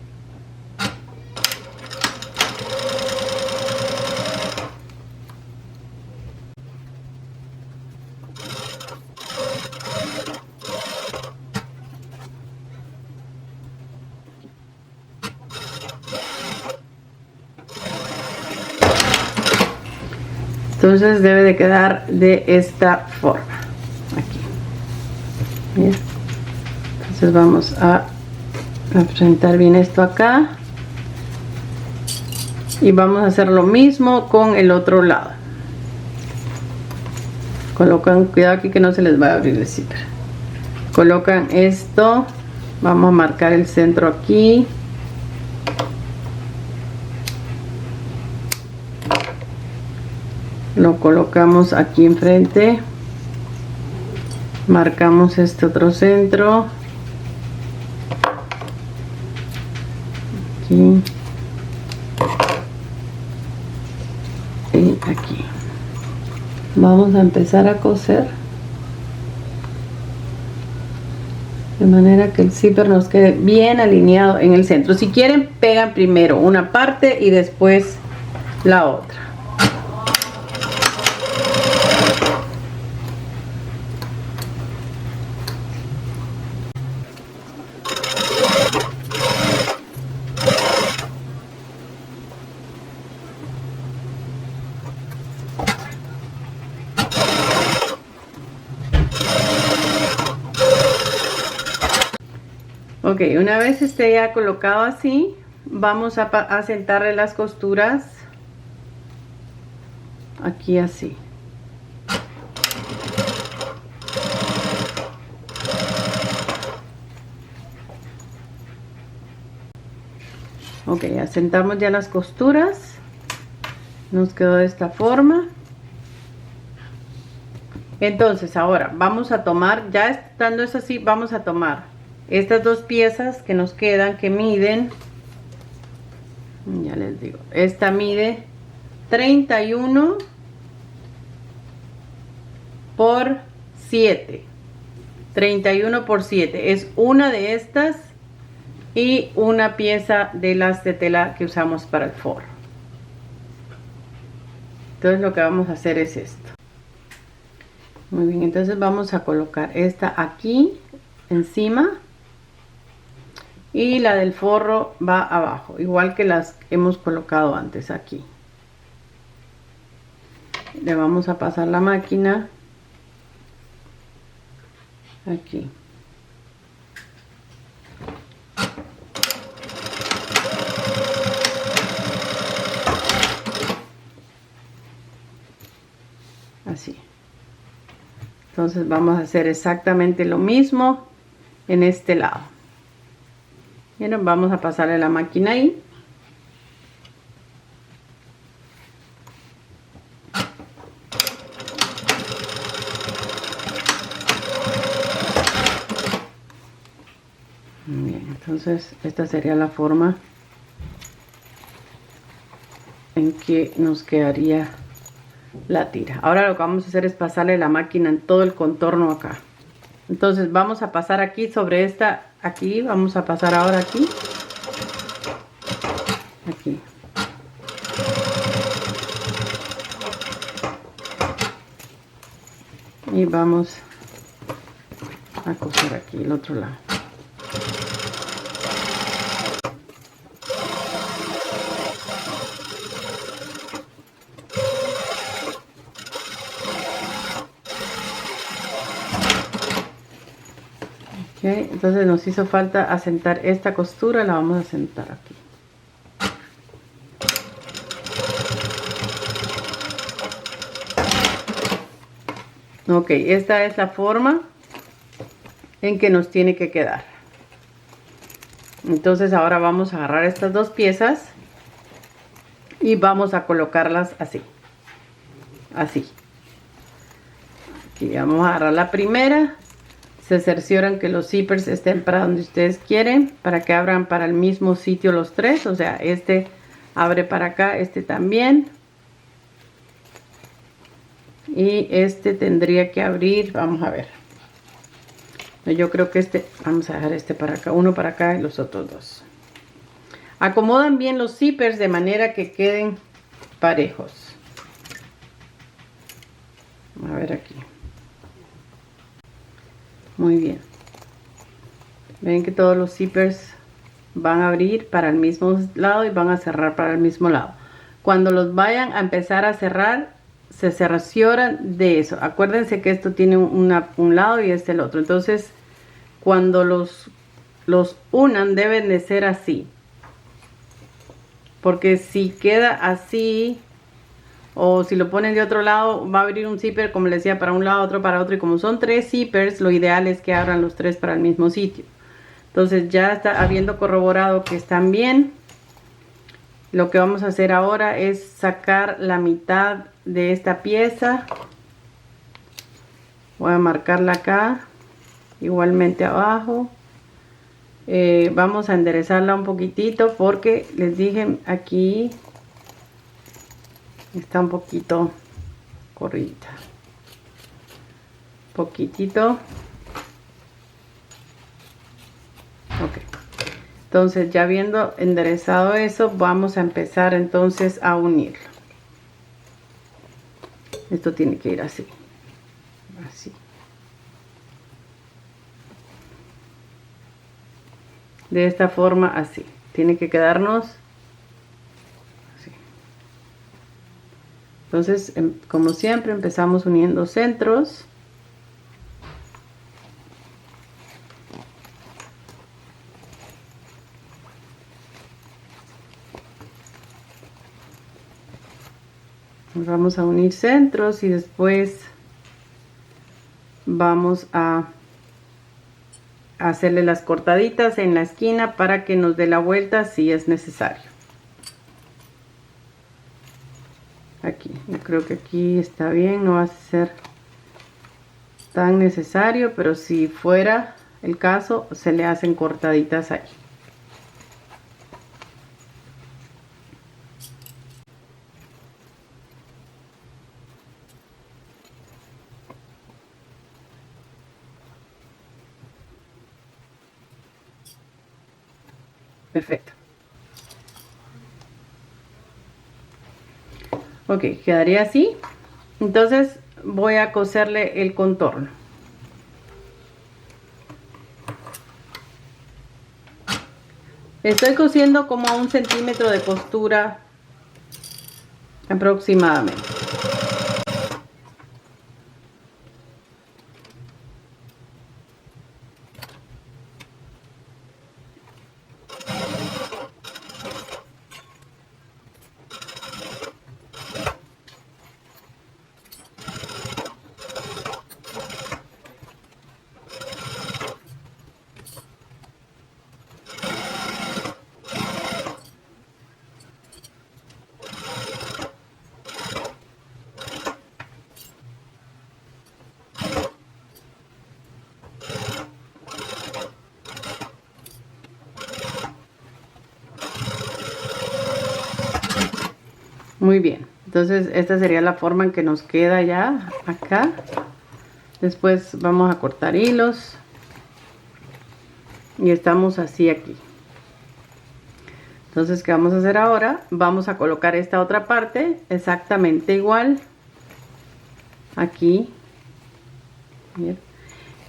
Entonces debe de quedar de esta forma, aquí. Bien. Entonces vamos a presentar bien esto acá. Y vamos a hacer lo mismo con el otro lado. Colocan, cuidado aquí que no se les va a abrir el zipper. Colocan esto, vamos a marcar el centro aquí. Lo colocamos aquí enfrente, marcamos este otro centro, aquí y aquí. Vamos a empezar a coser de manera que el zipper nos quede bien alineado en el centro. Si quieren, pegan primero una parte y después la otra. Ok, una vez esté ya colocado así, vamos a sentarle las costuras aquí así. Ok, asentamos ya las costuras. Nos quedó de esta forma. Entonces ahora vamos a tomar, ya estando eso así, vamos a tomar estas dos piezas que nos quedan, que miden, ya les digo, esta mide 31 por 7, 31 por 7, es una de estas y una pieza de las de tela que usamos para el forro. Entonces lo que vamos a hacer es esto. Muy bien, entonces vamos a colocar esta aquí encima y la del forro va abajo, igual que las hemos colocado antes aquí. Le vamos a pasar la máquina aquí. Así. Entonces vamos a hacer exactamente lo mismo en este lado. Miren, vamos a pasarle la máquina ahí. Bien, entonces esta sería la forma en que nos quedaría la tira. Ahora lo que vamos a hacer es pasarle la máquina en todo el contorno acá. Entonces vamos a pasar aquí sobre esta, aquí, vamos a pasar ahora aquí, aquí. Y vamos a coser aquí el otro lado. Okay, entonces nos hizo falta asentar esta costura, la vamos a asentar aquí. Ok, esta es la forma en que nos tiene que quedar. Entonces ahora vamos a agarrar estas dos piezas y vamos a colocarlas así. Así. Aquí vamos a agarrar la primera. Se cercioran que los zippers estén para donde ustedes quieren, para que abran para el mismo sitio los tres. O sea, este abre para acá, este también. Y este tendría que abrir, vamos a ver. Yo creo que este, vamos a dejar este para acá, uno para acá y los otros dos. Acomodan bien los zippers de manera que queden parejos. A ver aquí. Muy bien. Ven que todos los zippers van a abrir para el mismo lado y van a cerrar para el mismo lado. Cuando los vayan a empezar a cerrar, se cercioran de eso. Acuérdense que esto tiene un lado y este el otro. Entonces, cuando los unan, deben de ser así. Porque si queda así, o si lo ponen de otro lado, va a abrir un zipper, como les decía, para un lado, otro para otro. Y como son tres zippers, lo ideal es que abran los tres para el mismo sitio. Entonces ya está habiendo corroborado que están bien. Lo que vamos a hacer ahora es sacar la mitad de esta pieza. Voy a marcarla acá, igualmente abajo. Vamos a enderezarla un poquitito porque les dije aquí está un poquito corridita. Poquitito. Entonces, ya habiendo enderezado eso, vamos a empezar entonces a unirlo. Esto tiene que ir así. Así. De esta forma, así. Tiene que quedarnos así. Entonces, como siempre, empezamos uniendo centros. Vamos a unir centros y después vamos a hacerle las cortaditas en la esquina para que nos dé la vuelta si es necesario. Aquí, yo creo que aquí está bien, no va a ser tan necesario, pero si fuera el caso, se le hacen cortaditas ahí. Perfecto. Ok, quedaría así. Entonces voy a coserle el contorno. Estoy cosiendo como a 1 centímetro de costura aproximadamente. Muy bien, entonces esta sería la forma en que nos queda ya acá. Después vamos a cortar hilos y estamos así aquí. Entonces, ¿qué vamos a hacer ahora? Vamos a colocar esta otra parte exactamente igual aquí. Bien.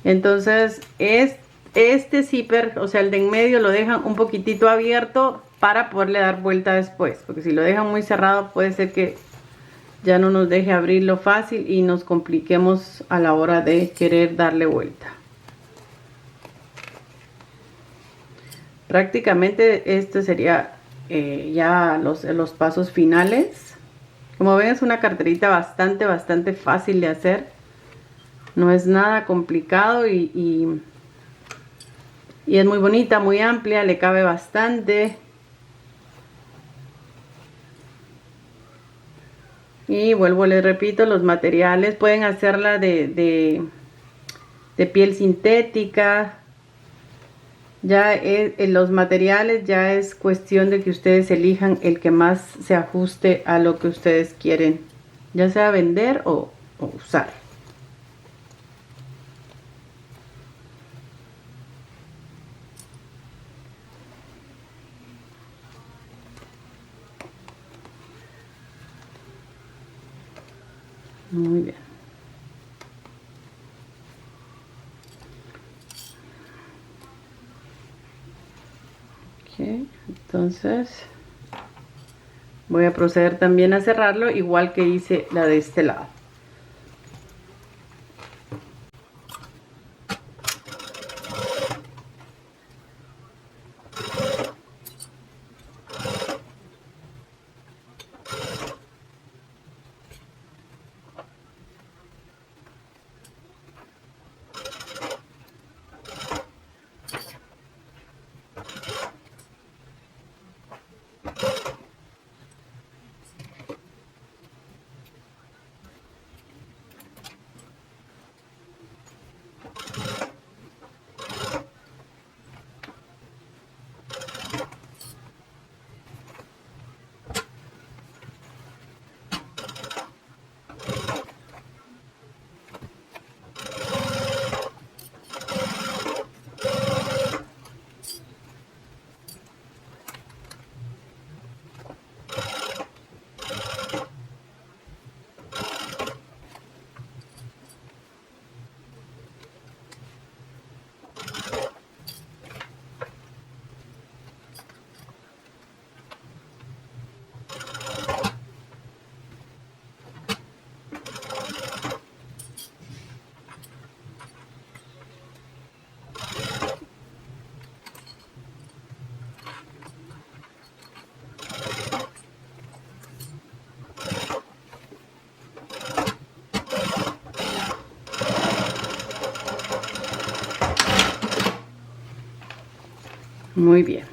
Entonces este zipper, o sea el de en medio, lo dejan un poquitito abierto para poderle dar vuelta después, porque si lo dejan muy cerrado puede ser que ya no nos deje abrirlo fácil y nos compliquemos a la hora de querer darle vuelta. Prácticamente este sería ya los pasos finales. Como ven, es una carterita bastante fácil de hacer. No es nada complicado y es muy bonita, muy amplia, le cabe bastante. Y vuelvo, les repito, los materiales pueden hacerla de piel sintética. Ya los materiales ya es cuestión de que ustedes elijan el que más se ajuste a lo que ustedes quieren, ya sea vender o usar. Muy bien. Ok, entonces voy a proceder también a cerrarlo igual que hice la de este lado. Muy bien.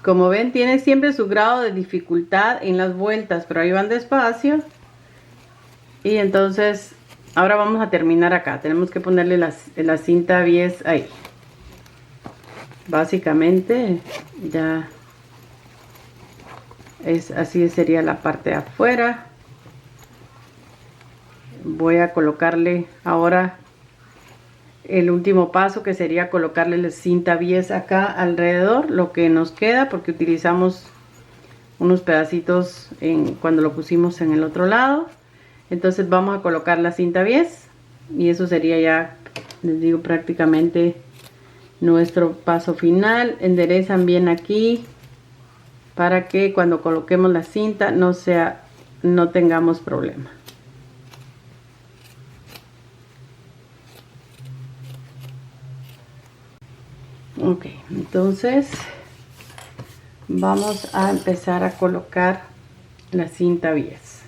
Como ven, tiene siempre su grado de dificultad en las vueltas, pero ahí van despacio. Y entonces, ahora vamos a terminar acá. Tenemos que ponerle la cinta 10 ahí. Básicamente, ya es así sería la parte de afuera. Voy a colocarle ahora el último paso, que sería colocarle la cinta 10 acá alrededor, lo que nos queda, porque utilizamos unos pedacitos cuando lo pusimos en el otro lado. Entonces vamos a colocar la cinta 10 y eso sería ya, les digo, prácticamente nuestro paso final. Enderezan bien aquí para que cuando coloquemos la cinta no tengamos problema. Ok, entonces vamos a empezar a colocar la cinta 10.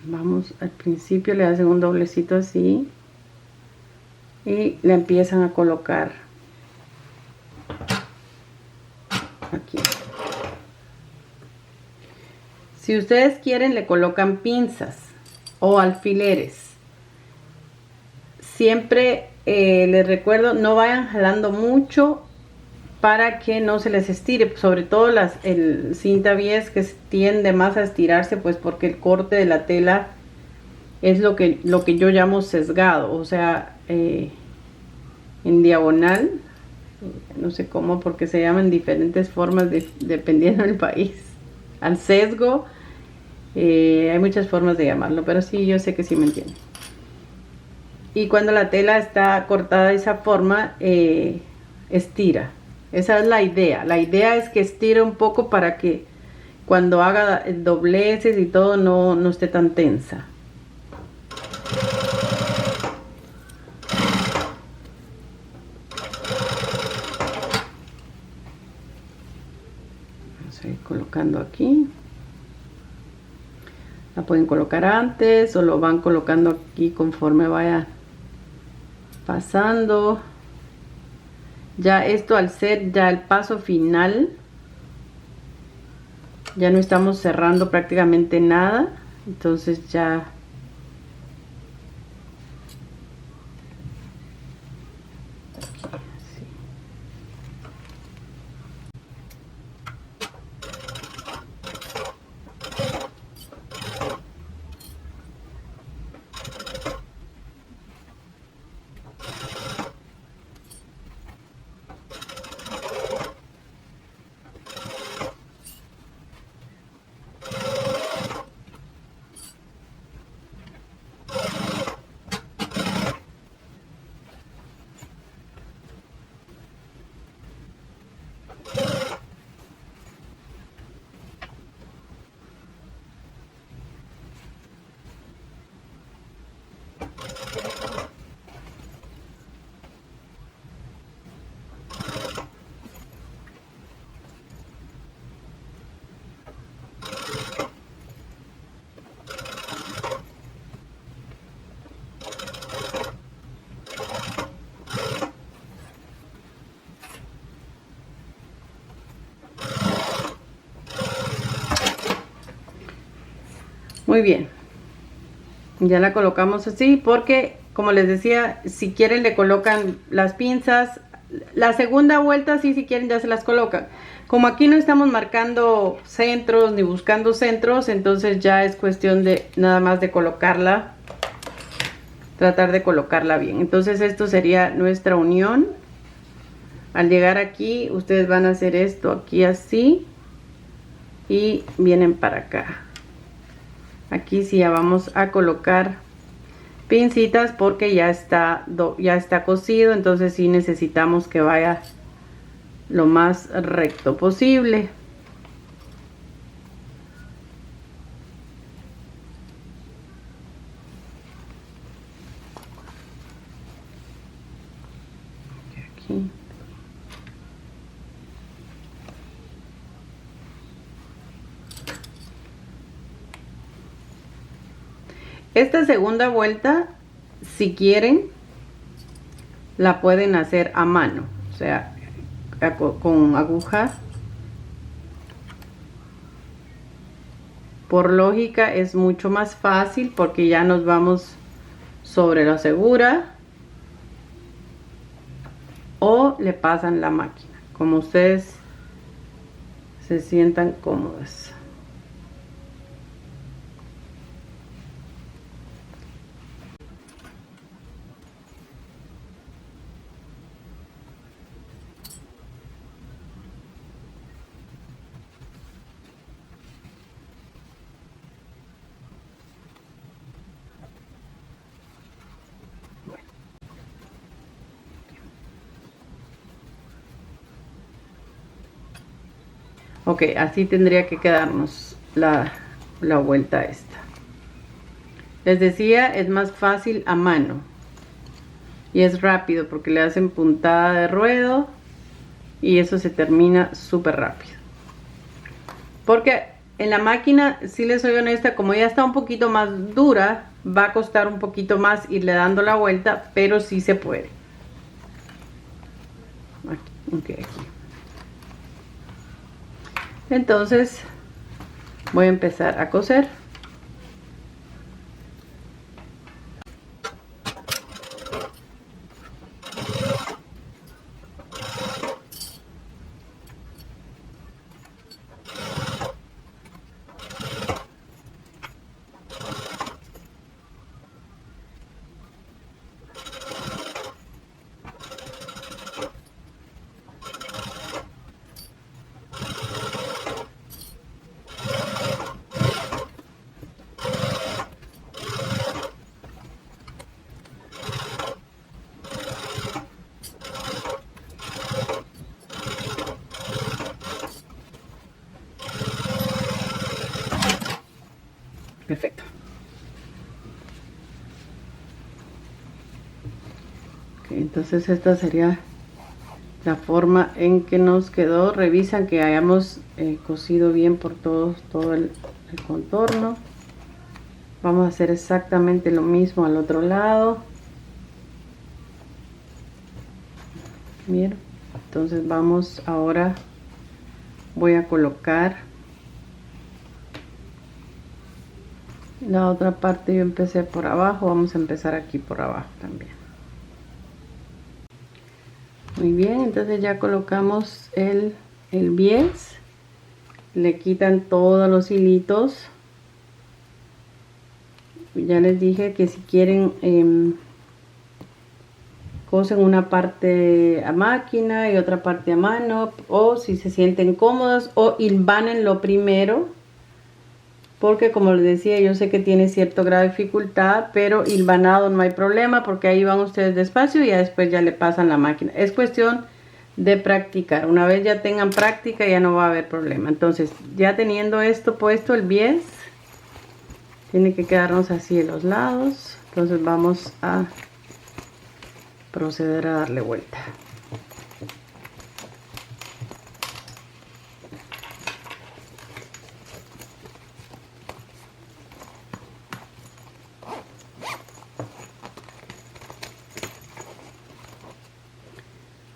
Vamos al principio, le hacen un doblecito así y la empiezan a colocar aquí. Si ustedes quieren, le colocan pinzas o alfileres. Siempre les recuerdo, no vayan jalando mucho para que no se les estire, sobre todo el cinta 10, que tiende más a estirarse, pues porque el corte de la tela es lo que yo llamo sesgado, o sea, en diagonal, no sé cómo, porque se llaman diferentes formas dependiendo del país. Al sesgo, hay muchas formas de llamarlo, pero sí, yo sé que sí me entienden. Y cuando la tela está cortada de esa forma, estira. Esa es la idea. La idea es que estire un poco para que cuando haga dobleces y todo no esté tan tensa. Vamos a ir colocando aquí. La pueden colocar antes o lo van colocando aquí conforme vaya pasando. Ya esto, al ser ya el paso final, ya no estamos cerrando prácticamente nada, entonces ya así. Muy bien, ya la colocamos así porque, como les decía, si quieren le colocan las pinzas. La segunda vuelta sí, si quieren ya se las colocan. Como aquí no estamos marcando centros ni buscando centros, entonces ya es cuestión de nada más de colocarla, tratar de colocarla bien. Entonces esto sería nuestra unión. Al llegar aquí ustedes van a hacer esto aquí así y vienen para acá. Aquí sí ya vamos a colocar pincitas porque ya está cosido, entonces sí necesitamos que vaya lo más recto posible. Aquí. Esta segunda vuelta si quieren, la pueden hacer a mano, o sea, con aguja. Por lógica es mucho más fácil porque ya nos vamos sobre la segura, o le pasan la máquina, como ustedes se sientan cómodas. Ok, así tendría que quedarnos la vuelta esta. Les decía, es más fácil a mano. Y es rápido porque le hacen puntada de ruedo. Y eso se termina súper rápido. Porque en la máquina, si les soy honesta, como ya está un poquito más dura, va a costar un poquito más irle dando la vuelta, pero sí se puede. Aquí. Entonces voy a empezar a coser. Perfecto. Okay, entonces esta sería la forma en que nos quedó. Revisan que hayamos cosido bien por todo el contorno. Vamos a hacer exactamente lo mismo al otro lado. Bien, entonces vamos ahora, voy a colocar la otra parte. Yo empecé por abajo, vamos a empezar aquí por abajo también. Muy bien, entonces ya colocamos el bies. Le quitan todos los hilitos. Ya les dije que si quieren cosen una parte a máquina y otra parte a mano, o si se sienten cómodas, o hilvanen lo primero, porque como les decía, yo sé que tiene cierto grado de dificultad, pero hilvanado no hay problema, porque ahí van ustedes despacio y ya después ya le pasan la máquina. Es cuestión de practicar. Una vez ya tengan práctica, ya no va a haber problema. Entonces, ya teniendo esto puesto, el bies tiene que quedarnos así de los lados. Entonces vamos a proceder a darle vuelta.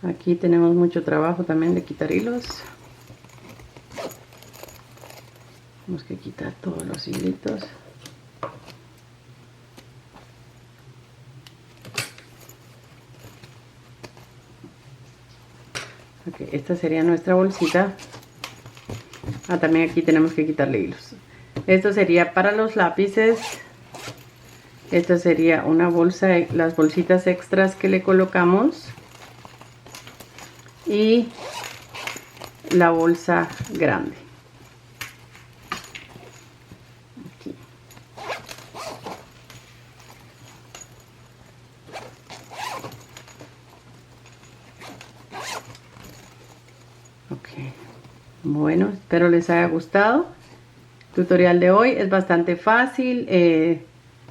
Aquí tenemos mucho trabajo también de quitar hilos. Tenemos que quitar todos los hilitos. Okay, esta sería nuestra bolsita. También aquí tenemos que quitarle hilos. Esto sería para los lápices. Esta sería una bolsa, las bolsitas extras que le colocamos. Y la bolsa grande. Aquí. Ok. Bueno, espero les haya gustado. El tutorial de hoy es bastante fácil.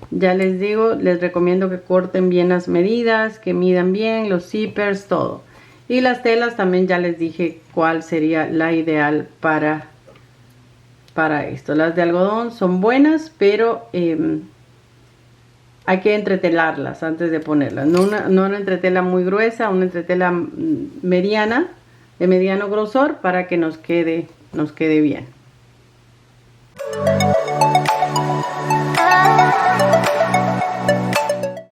Ya les digo, les recomiendo que corten bien las medidas, que midan bien los zippers, todo. Y las telas también ya les dije cuál sería la ideal para esto. Las de algodón son buenas, pero hay que entretelarlas antes de ponerlas. No una entretela muy gruesa, una entretela mediana, de mediano grosor, para que nos quede bien.